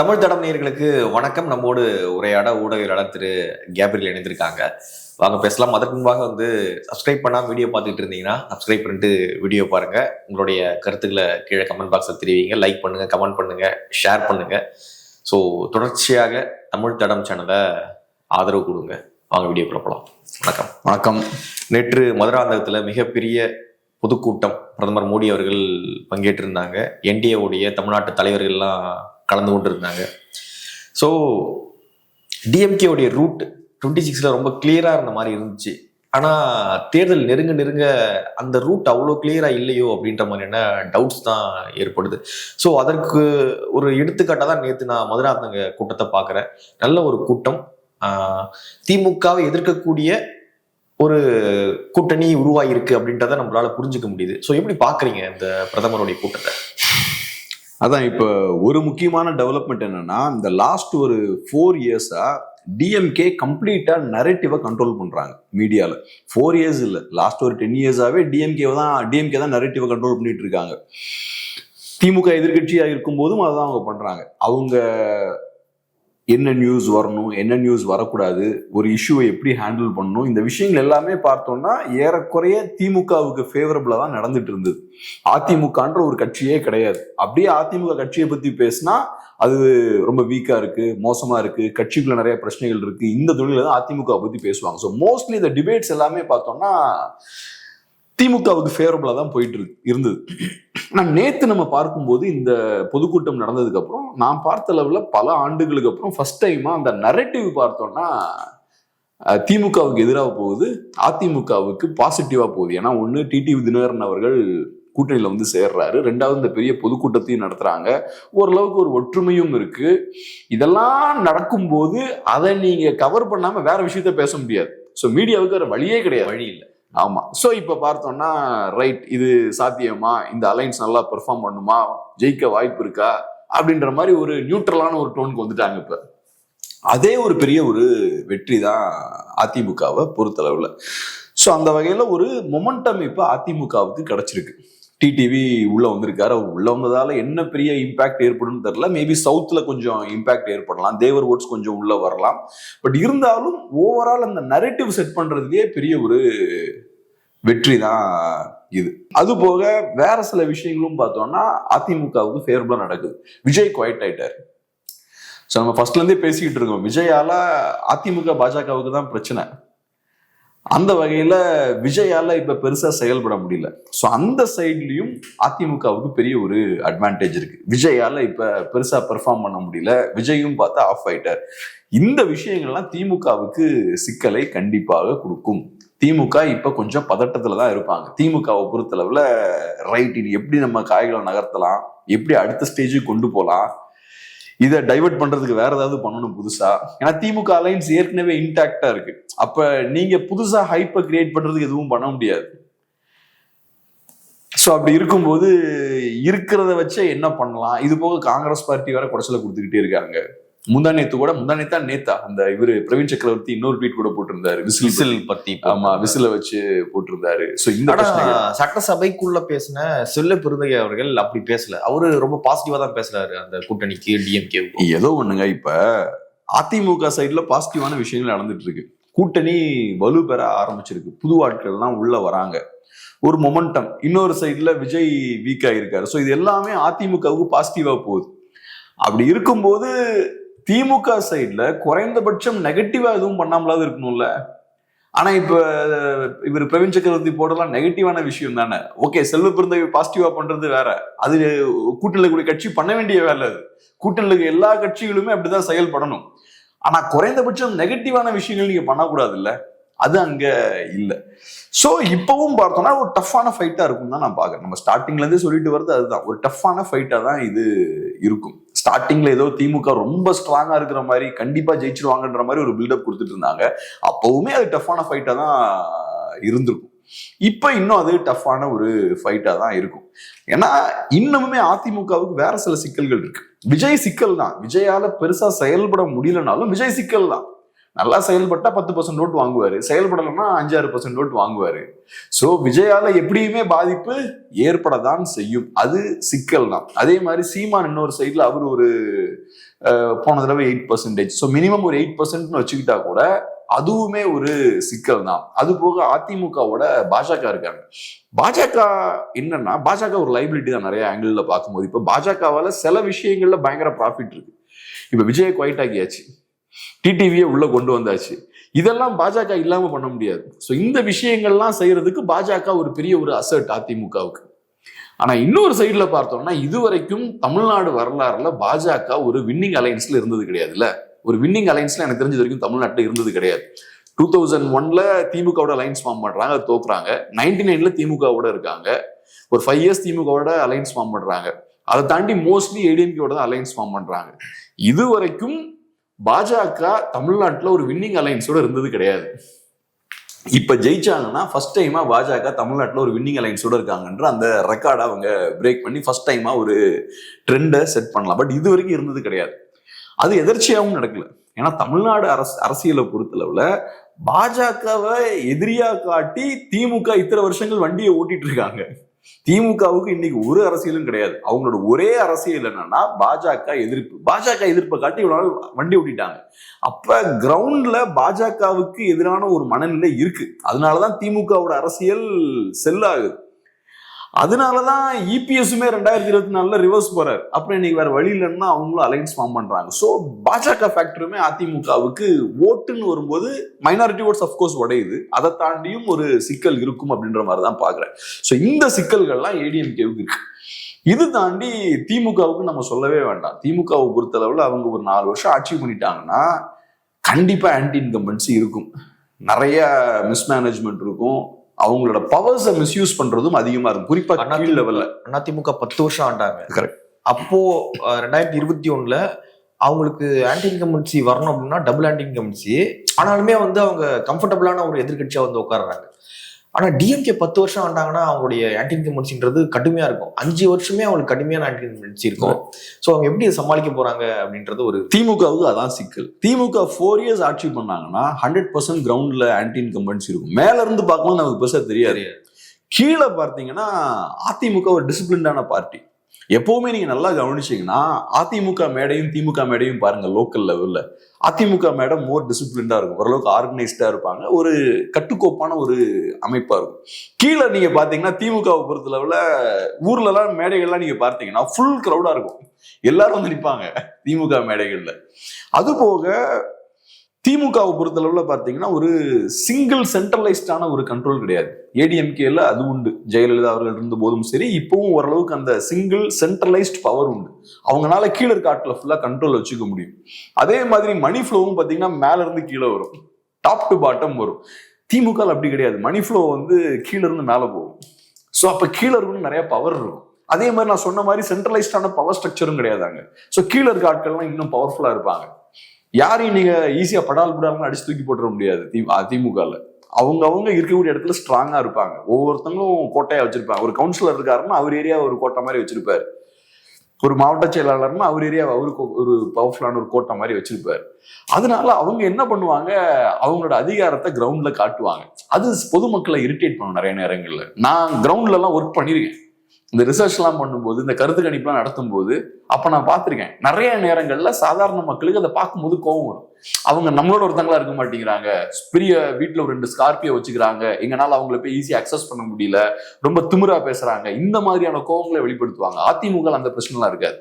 தமிழ் தடம் நேயர்களுக்கு வணக்கம். நம்மோடு உரையாட ஊடகவியலாளர் திரு கேப்ரியல் இணைந்திருக்காங்க. வாங்க பேசலாம். அதற்கு முன்பாக சப்ஸ்கிரைப் பண்ணாம வீடியோ பார்த்துட்டு இருந்தீங்கன்னா சப்ஸ்கிரைப் பண்ணிட்டு வீடியோ பாருங்க. உங்களுடைய கருத்துக்களை கீழே கமெண்ட் பாக்ஸில் தெரிவிங்க. லைக் பண்ணுங்க, கமெண்ட் பண்ணுங்க, ஷேர் பண்ணுங்க. ஸோ தொடர்ச்சியாக தமிழ் தடம் சேனலை ஆதரவு கொடுங்க. வாங்க வீடியோக்குள்ள போகலாம். வணக்கம். வணக்கம். நேற்று மதுராந்தகத்தில் மிகப்பெரிய பொதுக்கூட்டம் பிரதமர் மோடி அவர்கள் பங்கேற்றிருந்தாங்க. என்டிஏவுடைய தமிழ்நாட்டு தலைவர்கள்லாம் கலந்து கொண்டு இருந்தாங்க. ஸோ டிஎம்கேவுடைய ரூட் 26 ரொம்ப கிளியராக இருந்த மாதிரி இருந்துச்சு. ஆனால் தேர்தல் நெருங்க நெருங்க அந்த ரூட் அவ்வளோ கிளியராக இல்லையோ அப்படின்ற மாதிரியான டவுட்ஸ் தான் ஏற்படுது. ஸோ அதற்கு ஒரு எடுத்துக்காட்டாக தான் நேற்று நான் மதுராந்தக கூட்டத்தை பார்க்குறேன். நல்ல ஒரு கூட்டம், திமுகவை எதிர்க்கக்கூடிய ஒரு கூட்டணி உருவாகிருக்கு அப்படின்றத நம்மளால புரிஞ்சுக்க முடியுது. ஸோ எப்படி பார்க்குறீங்க இந்த பிரதமருடைய கூட்டத்தை? அதான் இப்போ ஒரு முக்கியமான டெவலப்மெண்ட் என்னன்னா, இந்த லாஸ்ட் ஒரு 4 இயர்ஸா டிஎம்கே கம்ப்ளீட்டா நரேட்டிவை கண்ட்ரோல் பண்றாங்க மீடியால. 4 இயர்ஸ் இல்ல, லாஸ்ட் ஒரு 10 இயர்ஸாவே டிஎம்கே தான் நரேட்டிவை கண்ட்ரோல் பண்ணிட்டு இருக்காங்க. திமுக எதிர்கட்சியா இருக்கும் போதும் அதான் அவங்க பண்றாங்க. அவங்க என்ன நியூஸ் வரணும், என்ன நியூஸ் வரக்கூடாது, ஒரு இஷ்யூவை எப்படி ஹேண்டில் பண்ணணும், இந்த விஷயங்கள் எல்லாமே பார்த்தோம்னா ஏறக்குறைய திமுகவுக்கு ஃபேவரபிளா தான் நடந்துட்டு இருந்தது. அதிமுகன்ற ஒரு கட்சியே கிடையாது. அப்படியே அதிமுக கட்சியை பத்தி பேசினா அது ரொம்ப வீக்கா இருக்கு, மோசமா இருக்கு, கட்சிக்குள்ள நிறைய பிரச்சனைகள் இருக்கு, இந்த தொழில தான் அதிமுக பத்தி பேசுவாங்க. ஸோ மோஸ்ட்லி இந்த டிபேட்ஸ் எல்லாமே பார்த்தோம்னா திமுகவுக்கு ஃபேவரபிளா தான் போயிட்டு இருந்தது. ஆனால் நேத்து நம்ம பார்க்கும்போது இந்த பொதுக்கூட்டம் நடந்ததுக்கு அப்புறம் நான் பார்த்த அளவுல பல ஆண்டுகளுக்கு அப்புறம் ஃபர்ஸ்ட் டைமா அந்த நரேட்டிவ் பார்த்தோம்னா திமுகவுக்கு எதிராக போகுது, அதிமுகவுக்கு பாசிட்டிவா போகுது. ஏன்னா ஒண்ணு டிடிவி தினகரன் அவர்கள் கூட்டணியில சேர்றாரு, ரெண்டாவது இந்த பெரிய பொதுக்கூட்டத்தையும் நடத்துறாங்க, ஓரளவுக்கு ஒரு ஒற்றுமையும் இருக்கு. இதெல்லாம் நடக்கும்போது அதை நீங்க கவர் பண்ணாம வேற விஷயத்த பேச முடியாது. ஸோ மீடியாவுக்கு வேற வழியே கிடையாது, வழி இல்லை. ஆமா. சோ இப்ப பார்த்தோம்னா ரைட், இது சாத்தியமா, இந்த அலைன்ஸ் நல்லா பெர்ஃபார்ம் பண்ணுமா, ஜெயிக்க வாய்ப்பு இருக்கா அப்படின்ற மாதிரி ஒரு நியூட்ரலான ஒரு டோனுக்கு வந்துட்டாங்க. இப்ப அதே ஒரு பெரிய ஒரு வெற்றி தான் அதிமுகவை பொறுத்தளவுல. ஸோ அந்த வகையில ஒரு மொமெண்டம் இப்ப அதிமுகவுக்கு கிடைச்சிருக்கு. டிடிவி உள்ள வந்திருக்காரு. அவர் உள்ள வந்ததால என்ன பெரிய இம்பாக்ட் ஏற்படும் தெரியல. மேபி சவுத்ல கொஞ்சம் இம்பாக்ட் ஏற்படலாம், தேவர் ஓட்ஸ் கொஞ்சம் உள்ள வரலாம். பட் இருந்தாலும் ஓவரால் அந்த நரேட்டிவ் செட் பண்றதுலயே பெரிய ஒரு வெற்றி தான் இது. அது போக வேற சில விஷயங்களும் பார்த்தோம்னா அதிமுகவுக்கு ஃபேவரபிளா நடக்குது. விஜய் குவைட் ஆயிட்டாரு. ஸோ நம்ம ஃபர்ஸ்ட்ல இருந்தே பேசிக்கிட்டு இருக்கோம், விஜயால அதிமுக பாஜகவுக்கு தான் பிரச்சனை. அந்த வகையில விஜயால இப்ப பெருசா செயல்பட முடியல. ஸோ அந்த சைட்லயும் அதிமுகவுக்கு பெரிய ஒரு அட்வான்டேஜ் இருக்கு. விஜயால இப்ப பெருசா பெர்ஃபார்ம் பண்ண முடியல, விஜயும் பார்த்தா ஆஃப் ஆயிட்டார். இந்த விஷயங்கள்லாம் திமுகவுக்கு சிக்கலை கண்டிப்பாக கொடுக்கும். திமுக இப்ப கொஞ்சம் பதட்டத்துல தான் இருப்பாங்க. திமுகவை பொறுத்தளவுல ரைட், இது எப்படி நம்ம காய்களை நகர்த்தலாம், எப்படி அடுத்த ஸ்டேஜுக்கு கொண்டு போகலாம், இதை டைவர்ட் பண்றதுக்கு வேற ஏதாவது பண்ணணும் புதுசா. ஏன்னா திமுக அலைன்ஸ் ஏற்கனவே இன்டாக்டா இருக்கு. அப்ப நீங்க புதுசா ஹைப்பை கிரியேட் பண்றதுக்கு எதுவும் பண்ண முடியாது. ஸோ அப்படி இருக்கும்போது இருக்கிறத வச்சு என்ன பண்ணலாம்? இது போக காங்கிரஸ் பார்ட்டி வேற குடைச்சலை கொடுத்துக்கிட்டே இருக்காங்க. முந்தானேத்தா அந்த இவரு பிரவீன் சக்கரவர்த்தி இன்னொரு ட்வீட் கூட போட்டிருந்தாரு, விசில் பத்தி. ஆமா, விசில வச்சு போட்டிருந்தாரு. சோ இந்த சட்டசபைக்குள்ள பேசின செல்ல பெருந்தகை அவர்கள் அப்படி பேசல. அவரு ரொம்ப பாசிட்டிவா தான் பேசுறாரு அந்த கூட்டணிக்கு, டிஎம்கே. ஏதோ ஒண்ணுங்க, இப்ப அதிமுக சைட்ல பாசிட்டிவான விஷயங்கள் நடந்துட்டு இருக்கு. கூட்டணி வலு பெற ஆரம்பிச்சிருக்கு, புது ஆட்கள் எல்லாம் உள்ள வராங்க, ஒரு மொமெண்டம். இன்னொரு சைட்ல விஜய் வீக் ஆயிருக்காரு. ஸோ இது எல்லாமே அதிமுகவுக்கு பாசிட்டிவா போகுது. அப்படி இருக்கும்போது திமுக சைட்ல குறைந்தபட்சம் நெகட்டிவா எதுவும் பண்ணாமலாவது இருக்கணும்ல. ஆனா இப்ப இவர் பிரவீன் சக்கரவர்த்தி போடலாம் நெகட்டிவான விஷயம் தானே. ஓகே, செல்வ பெருந்தகை பாசிட்டிவா பண்றது வேற, அது கூட்டணியில கூடிய கட்சி பண்ண வேண்டிய வேலை. அது கூட்டணியில எல்லா கட்சிகளுமே அப்படிதான் செயல்படணும். ஆனா குறைந்தபட்சம் நெகட்டிவான விஷயங்கள் நீங்க பண்ணக்கூடாது இல்ல, அது அங்க இல்ல. சோ இப்பவும் பார்த்தோம்னா ஒரு டஃப்பான ஃபைட்டா இருக்கும் தான் நான் பாக்குறேன். நம்ம ஸ்டார்டிங்ல இருந்தே சொல்லிட்டு வருது அதுதான், ஒரு டஃப்பான ஃபைட்டா தான் இது இருக்கும். ஸ்டார்டிங்ல ஏதோ திமுக ரொம்ப ஸ்ட்ராங்கா இருக்கிற மாதிரி, கண்டிப்பா ஜெயிச்சிருவாங்கன்ற மாதிரி ஒரு பில்டப் கொடுத்துட்டு இருந்தாங்க. அப்பவுமே அது டஃப்பான ஃபைட்டா தான் இருந்திருக்கும். இப்ப இன்னும் அது டஃப்பான ஒரு ஃபைட்டா தான் இருக்கும். ஏன்னா இன்னமுமே அதிமுகவுக்கு வேற சில சிக்கல்கள் இருக்கு. விஜய் சிக்கல் தான், விஜயால பெருசா செயல்பட முடியலனாலும் விஜய் சிக்கல் தான். நல்லா செயல்பட்டா 10% ஓட்டு வாங்குவாரு, செயல்படலைன்னா 5-6% ஓட்டு வாங்குவாரு. சோ விஜயால எப்படியுமே பாதிப்பு ஏற்படதான் செய்யும், அது சிக்கல் தான். அதே மாதிரி சீமான் இன்னொரு சைட்ல அவர் ஒரு போன தடவை 8%. ஸோ மினிமம் ஒரு 8% வச்சுக்கிட்டா கூட அதுவுமே ஒரு சிக்கல் தான். அது போக அதிமுகவோட பாஜக இருக்காங்க. பாஜக என்னன்னா, பாஜக ஒரு லைபிலிட்டி தான் நிறைய ஆங்கிள் பார்க்கும்போது. இப்ப பாஜகவால சில விஷயங்கள்ல பயங்கர ப்ராஃபிட் இருக்கு. இப்ப விஜய குவைட் ஆக்கியாச்சு, டிடிவியை உள்ள கொண்டு வந்தாச்சு. இதெல்லாம் பாஜக இல்லாம பண்ண முடியாது. ஸோ இந்த விஷயங்கள்லாம் செய்யறதுக்கு பாஜக ஒரு பெரிய ஒரு அசர்ட் அதிமுகவுக்கு. ஆனா இன்னொரு சைட்ல பார்த்தோம்னா, இதுவரைக்கும் தமிழ்நாடு வரலாறுல பாஜக ஒரு வின்னிங் அலைன்ஸ்ல இருந்தது கிடையாதுல்ல. ஒரு வின்னிங் அலைன்ஸ்ல எனக்கு தெரிஞ்சது வரைக்கும் தமிழ்நாட்டில் இருந்தது கிடையாது. 2001ல திமுகவோட அலைன்ஸ் ஃபார்ம் பண்றாங்க, அது தோக்குறாங்க. 99ல திமுகவோட இருக்காங்க. ஒரு 5 இயர்ஸ் திமுகவோட அலைன்ஸ் ஃபார்ம் பண்றாங்க. அதை தாண்டி மோஸ்ட்லி ஏடிஎம்கேவோட தான் அலைன்ஸ் ஃபார்ம் பண்றாங்க. இது வரைக்கும் பாஜக தமிழ்நாட்டில் ஒரு வின்னிங் அலைன்ஸோட இருந்தது கிடையாது. இப்ப ஜெயிச்சாங்கன்னா ஃபர்ஸ்ட் டைமா பாஜக தமிழ்நாட்டில் ஒரு வின்னிங் அலைன்ஸோட இருக்காங்கன்ற அந்த ரெக்கார்டை அவங்க பிரேக் பண்ணி ஃபர்ஸ்ட் டைமா ஒரு ட்ரெண்டை செட் பண்ணலாம். பட் இது வரைக்கும் இருந்தது கிடையாது. அது எதர்ச்சியாகவும் நடக்கல. ஏன்னா தமிழ்நாடு அரசியலை பொறுத்தளவுல பாஜகவை எதிரியா காட்டி திமுக இத்தனை வருஷங்கள் வண்டியை ஓட்டிட்டு இருக்காங்க. திமுகவுக்கு இன்னைக்கு ஒரு அரசியலும் கிடையாது. அவங்களோட ஒரே அரசியல் என்னன்னா பாஜக எதிர்ப்பு. பாஜக எதிர்ப்பை காட்டி இவ்வளவு நாள் வண்டி ஓட்டிட்டாங்க. அப்ப கிரவுண்ட்ல பாஜகவுக்கு எதிரான ஒரு மனநிலை இருக்கு. அதனாலதான் திமுகவோட அரசியல் செல்லாகுது. அதனாலதான் இபிஎஸ்மே 2024 ரிவர்ஸ் போறாரு. அப்புறம் இன்னைக்கு வேற வழி இல்லைன்னா அவங்களும் அலைன்ஸ் ஃபார்ம் பண்றாங்க. ஸோ பாஜக ஃபேக்டருமே அதிமுகவுக்கு ஓட்டுன்னு வரும்போது மைனாரிட்டி ஓட்ஸ் அஃப்கோர்ஸ் உடையுது. அதை தாண்டியும் ஒரு சிக்கல் இருக்கும் அப்படின்ற மாதிரி தான் பாக்குறேன். ஸோ இந்த சிக்கல்கள்லாம் ஏடிஎம்கேவுக்கு இருக்கு. இது தாண்டி திமுகவுக்கு நம்ம சொல்லவே வேண்டாம். திமுகவை பொறுத்தளவுல அவங்க ஒரு 4 வருஷம் ஆட்சி பண்ணிட்டாங்கன்னா கண்டிப்பா ஆன்டி இன்கம்பன்சி இருக்கும். நிறைய மிஸ்மேனேஜ்மெண்ட் இருக்கும். அவங்களோட பவர்ஸை மிஸ்யூஸ் பண்றதும் அதிகமா இருக்கும். குறிப்பா கீழ் லெவல்ல. அதிமுக 10 வருஷம் ஆண்டாங்க. கரெக்ட். அப்போ 2021ல அவங்களுக்கு ஆன்டி இன்கம்பன்சி வரணும் அப்படின்னா டபுள் ஆன்டி இன்கம்பன்சி. ஆனாலுமே அவங்க கம்ஃபர்டபுளான ஒரு எதிர்கட்சியா உட்கார்றாங்க. ஆனா டிஎம்கே 10 வருஷம் ஆண்டாங்கன்னா அவங்களுடைய ஆன்டி இன்கம்பன்சின்றது கடுமையா இருக்கும். 5 வருஷமே அவங்களுக்கு கடுமையான ஆன்டி இன்கம்பன்சி இருக்கும். ஸோ அவங்க எப்படி சமாளிக்க போறாங்க அப்படின்றது ஒரு திமுகவுக்கு அதான் சிக்கல். திமுக 4 இயர்ஸ் ஆட்சி பண்ணாங்கன்னா 100% கிரவுண்ட்ல ஆன்டி இன்கம்பன்சி இருக்கும். மேல இருந்து பார்க்கும்போது நமக்கு பெருசா தெரியாது. கீழே பார்த்தீங்கன்னா அதிமுக ஒரு டிசிப்ளின்டான பார்ட்டி. எப்பவுமே நீங்க நல்லா கவனிச்சீங்கன்னா அதிமுக மேடையும் திமுக மேடையும் பாருங்க, லோக்கல் லெவல்ல அதிமுக மேடை மோர் டிசிப்ளின்டா இருக்கும். ஓரளவுக்கு ஆர்கனைஸ்டா இருப்பாங்க. ஒரு கட்டுக்கோப்பான ஒரு அமைப்பா இருக்கும். கீழே நீங்க பாத்தீங்கன்னா திமுகவை பொறுத்த லெவல்ல ஊர்ல எல்லாம் மேடைகள்லாம் நீங்க பார்த்தீங்கன்னா ஃபுல் கிரௌடா இருக்கும். எல்லாரும் வந்து நிற்பாங்க திமுக மேடைகள்ல. அது போக திமுகவை பொறுத்தளவுல பாத்தீங்கன்னா ஒரு சிங்கிள் சென்ட்ரலைஸ்டான ஒரு கண்ட்ரோல் கிடையாது. ஏடிஎம்கேல அது உண்டு. ஜெயலலிதா அவர்கள் இருந்த போதும் சரி, இப்பவும் ஓரளவுக்கு அந்த சிங்கிள் சென்ட்ரலைஸ்ட் பவர் உண்டு. அவங்களால கீழே இருக்க ஆட்களை ஃபுல்லா கண்ட்ரோல் வச்சுக்க முடியும். அதே மாதிரி மணி ஃப்ளோவும் பாத்தீங்கன்னா மேல இருந்து கீழே வரும், டாப் டு பாட்டம் வரும். திமுக அப்படி கிடையாது. மணி ஃப்ளோ கீழே இருந்து மேல போகும். ஸோ அப்ப கீழே இருக்கணும் நிறைய பவர் இருக்கும். அதே மாதிரி நான் சொன்ன மாதிரி சென்ட்ரலைஸ்டான பவர் ஸ்ட்ரக்சரும் கிடையாதாங்க. ஸோ கீழே இருக்க ஆட்கள்லாம் இன்னும் பவர்ஃபுல்லா இருப்பாங்க. யாரையும் நீங்க ஈஸியா படால் அடிச்சு தூக்கி போட்டுற முடியாது. திமுகல அவங்க இருக்கக்கூடிய இடத்துல ஸ்ட்ராங்கா இருப்பாங்க. ஒவ்வொருத்தங்களும் கோட்டையா வச்சிருப்பாங்க. ஒரு கவுன்சிலர் இருக்காருன்னா அவர் ஏரியா ஒரு கோட்டை மாதிரி வச்சிருப்பாரு. ஒரு மாவட்ட செயலாளர்னா அவர் ஏரியா அவருக்கு ஒரு பவர்ஃபுல்லான ஒரு கோட்டை மாதிரி வச்சிருப்பாரு. அதனால அவங்க என்ன பண்ணுவாங்க, அவங்களோட அதிகாரத்தை கிரவுண்ட்ல காட்டுவாங்க. அது பொதுமக்களை இரிட்டேட் பண்ணும். நிறைய நேரங்கள்ல நான் கிரவுண்ட்ல எல்லாம் ஒர்க் பண்ணிருக்கேன். இந்த ரிசர்ச் எல்லாம் பண்ணும்போது, இந்த கருத்து கணிப்புலாம் நடத்தும் போது அப்ப நான் பார்த்திருக்கேன். நிறைய நேரங்கள்ல சாதாரண மக்களுக்கு அதை பார்க்கும்போது கோபம் வரும். அவங்க நம்மளோட ஒருத்தங்களா இருக்க மாட்டேங்கிறாங்க, பெரிய வீட்டுல ஒரு 2 ஸ்கார்பியோ வச்சுக்கிறாங்க, எங்கனால அவங்களை போய் ஈஸியா அக்சஸ் பண்ண முடியல, ரொம்ப திமிரா பேசுறாங்க, இந்த மாதிரியான கோபங்களை வெளிப்படுத்துவாங்க. அதிமுக அந்த பிரச்சனை எல்லாம் இருக்காது.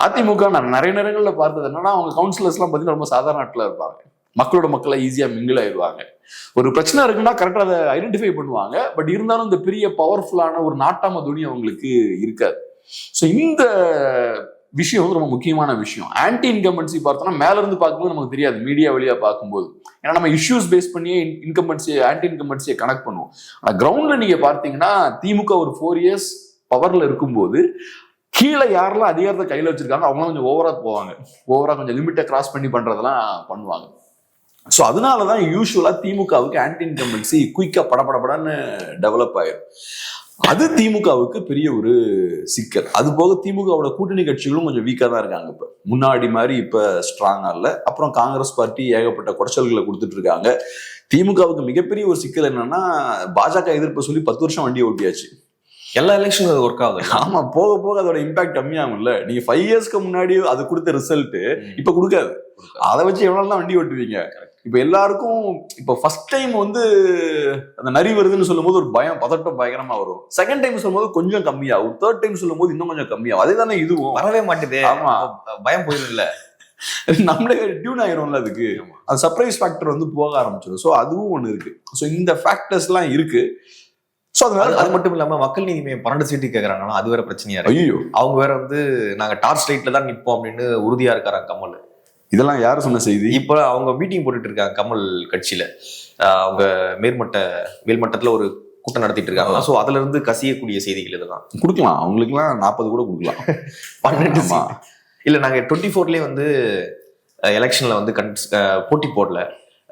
அதிமுக நான் நிறைய நேரங்கள்ல பார்த்தது என்னன்னா, அவங்க கவுன்சிலர்ஸ் எல்லாம் பார்த்தீங்கன்னா ரொம்ப சாதாரண நாட்டில் இருப்பாங்க. மக்களோட மக்களை ஈஸியா மிங்கிள் ஆயிடுவாங்க. ஒரு பிரச்சனை இருக்குன்னா கரெக்டா அதை ஐடென்டிஃபை பண்ணுவாங்க. பட் இருந்தாலும் இந்த பெரிய பவர்ஃபுல்லான ஒரு நாட்டாம துணி அவங்களுக்கு இருக்காது. ஸோ இந்த விஷயம் ரொம்ப முக்கியமான விஷயம். ஆன்டி இன்கம்பன்சி பார்த்தோம்னா மேல இருந்து பார்க்கும்போது நமக்கு தெரியாது, மீடியா வழியா பார்க்கும்போது. ஏன்னா நம்ம இஷ்யூஸ் பேஸ் பண்ணியே ஆன்டி இன்கம்பன்சியை கனெக்ட் பண்ணுவோம். ஆனா கிரவுண்ட்ல நீங்க பார்த்தீங்கன்னா திமுக ஒரு 4 இயர்ஸ் பவர்ல இருக்கும்போது கீழே யாரெல்லாம் அதிகாரத்தை கையில வச்சிருக்காங்க அவங்களாம் கொஞ்சம் ஓவரா போவாங்க. ஓவரா கொஞ்சம் லிமிட்டை கிராஸ் பண்ணி பண்றதெல்லாம் பண்ணுவாங்க. ஸோ அதனாலதான் யூஸ்வலா திமுகவுக்கு ஆன்டி இன்கம்பன்சி குயிக்கா படபடன்னு டெவலப் ஆயிரும். அது திமுகவுக்கு பெரிய ஒரு சிக்கல். அது போக திமுகவோட கூட்டணி கட்சிகளும் கொஞ்சம் வீக்கா தான் இருக்காங்க. இப்ப முன்னாடி மாதிரி இப்ப ஸ்ட்ராங்கா இல்ல. அப்புறம் காங்கிரஸ் பார்ட்டி ஏகப்பட்ட குடைச்சல்களை கொடுத்துட்டு இருக்காங்க. திமுகவுக்கு மிகப்பெரிய ஒரு சிக்கல் என்னன்னா, பாஜக எதிர்ப்பு சொல்லி 10 வருஷம் வண்டியை ஓட்டியாச்சு. எல்லா எலெக்ஷனும் ஒர்க் ஆகுது. ஆமா, போக போக அதோட இம்பாக்ட் கம்மியாகும்ல. நீங்க 5 இயர்ஸ்க்கு முன்னாடி அது கொடுத்த ரிசல்ட் இப்ப கொடுக்காது. அதை வச்சு எவ்வளவு தான் வண்டி ஓட்டுவீங்க? இப்ப எல்லாருக்கும் இப்ப ஃபர்ஸ்ட் டைம் வந்து அந்த நரி வருதுன்னு சொல்லும் போது ஒரு பயம், பதட்டம் பயங்கரமா வரும். செகண்ட் டைம் சொல்லும் போது கொஞ்சம் கம்மியாகும். தேர்ட் டைம் சொல்லும் போது இன்னும் கொஞ்சம் கம்மியாகும். அதே தானே இதுவும். வரவே மாட்டேது. ஆமா, பயம் போயிடும் இல்ல, நம்மளே டியூன் ஆயிரும்ல. அதுக்கு அது சர்ப்ரைஸ் ஃபேக்டர் வந்து போக ஆரம்பிச்சிடும். ஸோ அதுவும் ஒண்ணு இருக்கு. ஸோ இந்த ஃபேக்டர்ஸ் எல்லாம் இருக்கு. ஸோ அதனால அது மட்டும் இல்லாம மக்கள் நீதி மையம் 12 சீட்டு கேட்கறாங்கன்னா அது வேற பிரச்சனையா இருக்கு. ஐயோ, அவங்க வேற வந்து நாங்க டார்ச் லைட்ல தான் நிப்போம் அப்படின்னு உறுதியா இருக்காராங்க கமல். இதெல்லாம் யாரு சொன்ன செய்தி? இப்ப அவங்க மீட்டிங் போட்டுட்டு இருக்காங்க கமல் கட்சியில. அவங்க மேல்மட்டத்துல ஒரு கூட்டம் நடத்திட்டு இருக்காங்க. சோ அதுல இருந்து கசியக்கூடிய செய்திகள் இதெல்லாம் கொடுக்கலாம். அவங்களுக்குலாம் 40 கூட கொடுக்கலாம். 12 இல்ல, நாங்க 24லயே வந்து எலெக்ஷன்ல வந்து போட்டி போடல,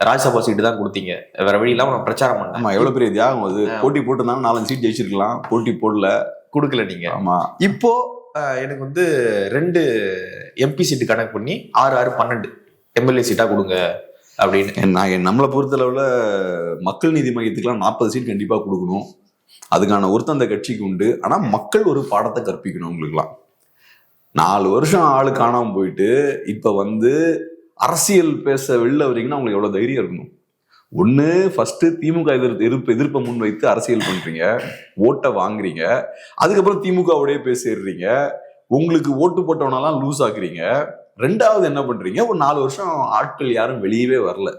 ராஜ்யசபா சீட்டு தான் கொடுத்தீங்க, வேற வழி இல்லாம நான் பிரச்சாரம் பண்ணேன். ஆமா, எவ்வளவு பெரிய தியாகம் அது. போட்டி போட்டுருந்தாலும் 4 சீட் ஜெயிச்சிருக்கலாம். போட்டி போடல, கொடுக்கல நீங்க. ஆமா, இப்போ எனக்கு வந்து 2 எம்பி சீட்டு கணக்கு பண்ணி 6, 12 எம்எல்ஏ சீட்டா கொடுங்க அப்படின்னு. நம்மளை பொறுத்தளவுல மக்கள் நீதி மையத்துக்குலாம் 40 சீட் கண்டிப்பா கொடுக்கணும். அதுக்கான ஒருத்தம் அந்த கட்சிக்கு உண்டு. ஆனா மக்கள் ஒரு பாடத்தை கற்பிக்கணும். உங்களுக்குலாம் 4 வருஷம் ஆளு காணாம போயிட்டு இப்ப வந்து அரசியல் பேச வெளில வரீங்கன்னா உங்களுக்கு எவ்வளவு தைரியம் இருக்கணும்? ஒண்ணு, ஃபர்ஸ்ட் திமுக எதிர்ப்பை முன் வைத்து அரசியல் பண்றீங்க, ஓட்டை வாங்குறீங்க. அதுக்கப்புறம் திமுகவோடய பேசிடுறீங்க. உங்களுக்கு ஓட்டு போட்டவனெல்லாம் லூஸ் ஆக்குறீங்க. 2வது என்ன பண்றீங்க? ஒரு 4 வருஷம் ஆட்கள் யாரும் வெளியவே வரல.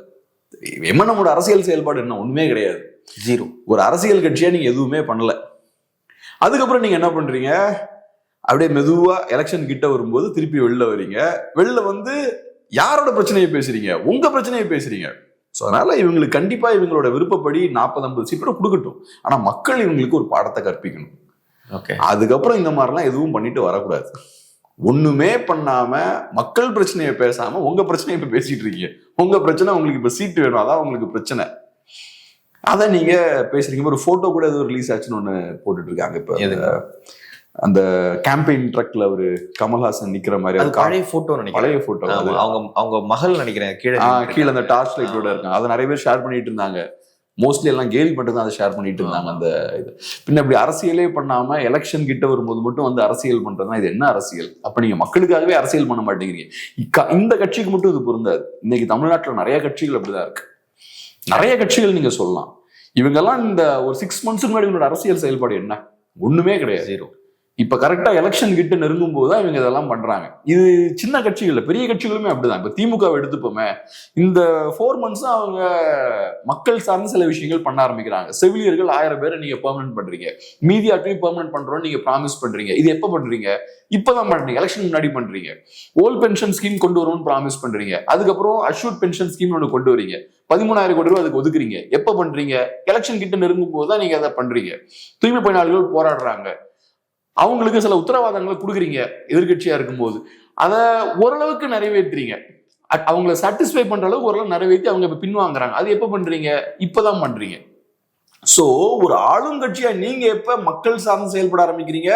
நம்மளோட அரசியல் செயல்பாடு என்ன? ஒண்ணுமே கிடையாது, ஜீரோ. ஒரு அரசியல் கட்சியா நீங்க எதுவுமே பண்ணல. அதுக்கப்புறம் நீங்க என்ன பண்றீங்க? அப்படியே மெதுவா எலெக்ஷன் கிட்ட வரும்போது திருப்பி வெளில வரீங்க. வெளில வந்து யாரோட பிரச்சனையை பேசுறீங்க? உங்க பிரச்சனையை பேசுறீங்க. ஸோ அதனால இவங்களுக்கு கண்டிப்பா இவங்களோட விருப்பப்படி 40-50 சீட் கொடுக்கட்டும். ஆனா மக்கள் இவங்களுக்கு ஒரு பாடத்தை கற்பிக்கணும். ஓகே, அதுக்கப்புறம் இந்த மாதிரிலாம் எதுவும் பண்ணிட்டு வரக்கூடாது. ஒண்ணுமே பண்ணாம மக்கள் பிரச்சனையை பேசாம உங்க பிரச்சனையை இப்ப பேசிட்டு இருக்கீங்க. உங்க பிரச்சனை உங்களுக்கு இப்ப சீட்டு வேணும், அதான் உங்களுக்கு பிரச்சனை. அதை நீங்க பேசுறீங்க. ஒரு போட்டோ கூட ஏதோ ரிலீஸ் ஆச்சுன்னு ஒண்ணு போட்டுட்டு இருக்காங்க இப்ப. அந்த கேம்பெயின் ட்ரக்ல ஒரு கமல்ஹாசன் நிக்கிற மாதிரி பழைய போட்டோ நினைக்கிறேன். பழைய போட்டோ அவங்க மகள் நினைக்கிறேன். கீழே அந்த டார்ச் லைட்டோட இருக்காங்க. அதை நிறைய பேர் ஷேர் பண்ணிட்டு இருந்தாங்க. மோஸ்ட்லி எல்லாம் கேலி மட்டும் தான் அதை ஷேர் பண்ணிட்டு இருந்தாங்க. அந்த இது பின்ன இப்படி அரசியலே பண்ணாம எலெக்ஷன் கிட்ட வரும்போது மட்டும் வந்து அரசியல் பண்றதுனா இது என்ன அரசியல்? அப்ப நீங்க மக்களுக்காகவே அரசியல் பண்ண மாட்டேங்கிறீங்க. இந்த கட்சிக்கு மட்டும் இது பொருந்தாது. இன்னைக்கு தமிழ்நாட்டுல நிறைய கட்சிகள் அப்படிதான் இருக்கு. நிறைய கட்சிகள் நீங்க சொல்லலாம். இவங்கெல்லாம் இந்த ஒரு 6 மந்த்ஸ்க்கு முன்னாடி இவங்களோட அரசியல் செயல்பாடு என்ன? ஒண்ணுமே கிடையாது, ஜீரோ. இப்ப கரெக்டா எலெக்ஷன் கிட்ட நெருங்கும் போதுதான் இவங்க இதெல்லாம் பண்றாங்க. இது சின்ன கட்சிகள், பெரிய கட்சிகளுமே அப்படிதான். இப்ப திமுக எடுத்துப்போமே, இந்த 4 மந்த்ஸ் அவங்க மக்கள் சார்ந்த சில விஷயங்கள் பண்ண ஆரம்பிக்கிறாங்க. செவிலியர்கள் 1000 பேரை நீங்க பெர்மனன்ட் பண்றீங்க, மீடியாட்டையும் பெர்மனன்ட் பண்றோம் நீங்க ப்ராமிஸ் பண்றீங்க. இது எப்ப பண்றீங்க? இப்பதான் பண்றீங்க, எலெக்ஷன் முன்னாடி பண்றீங்க. ஓல்ட் பென்ஷன் ஸ்கீம் கொண்டு வரும்னு ப்ராமிஸ் பண்றீங்க. அதுக்கப்புறம் அஷ்யூர்ட் பென்ஷன் ஸ்கீம் ஒன்று கொண்டு வரீங்க, 13,000 கோடி ரூபாய் அதுக்கு ஒதுக்குறீங்க. எப்ப பண்றீங்க? எலெக்ஷன் கிட்ட நெருங்கும் போதுதான் நீங்க அதை பண்றீங்க. தூய்மை பணியாளர்கள் போராடுறாங்க, அவங்களுக்கு சில உத்தரவாதங்களை கொடுக்குறீங்க எதிர்கட்சியா இருக்கும்போது. அதை ஓரளவுக்கு நிறைவேற்றுறீங்க, அவங்கள சாட்டிஸ்ஃபை பண்ற அளவுக்கு ஓரளவு நிறைவேற்றி அவங்க இப்ப பின்வாங்குறாங்க. அது எப்ப பண்றீங்க? இப்பதான் பண்றீங்க. சோ ஒரு ஆளுங்கட்சியா நீங்க எப்ப மக்கள் சார்ந்து செயல்பட ஆரம்பிக்கிறீங்க?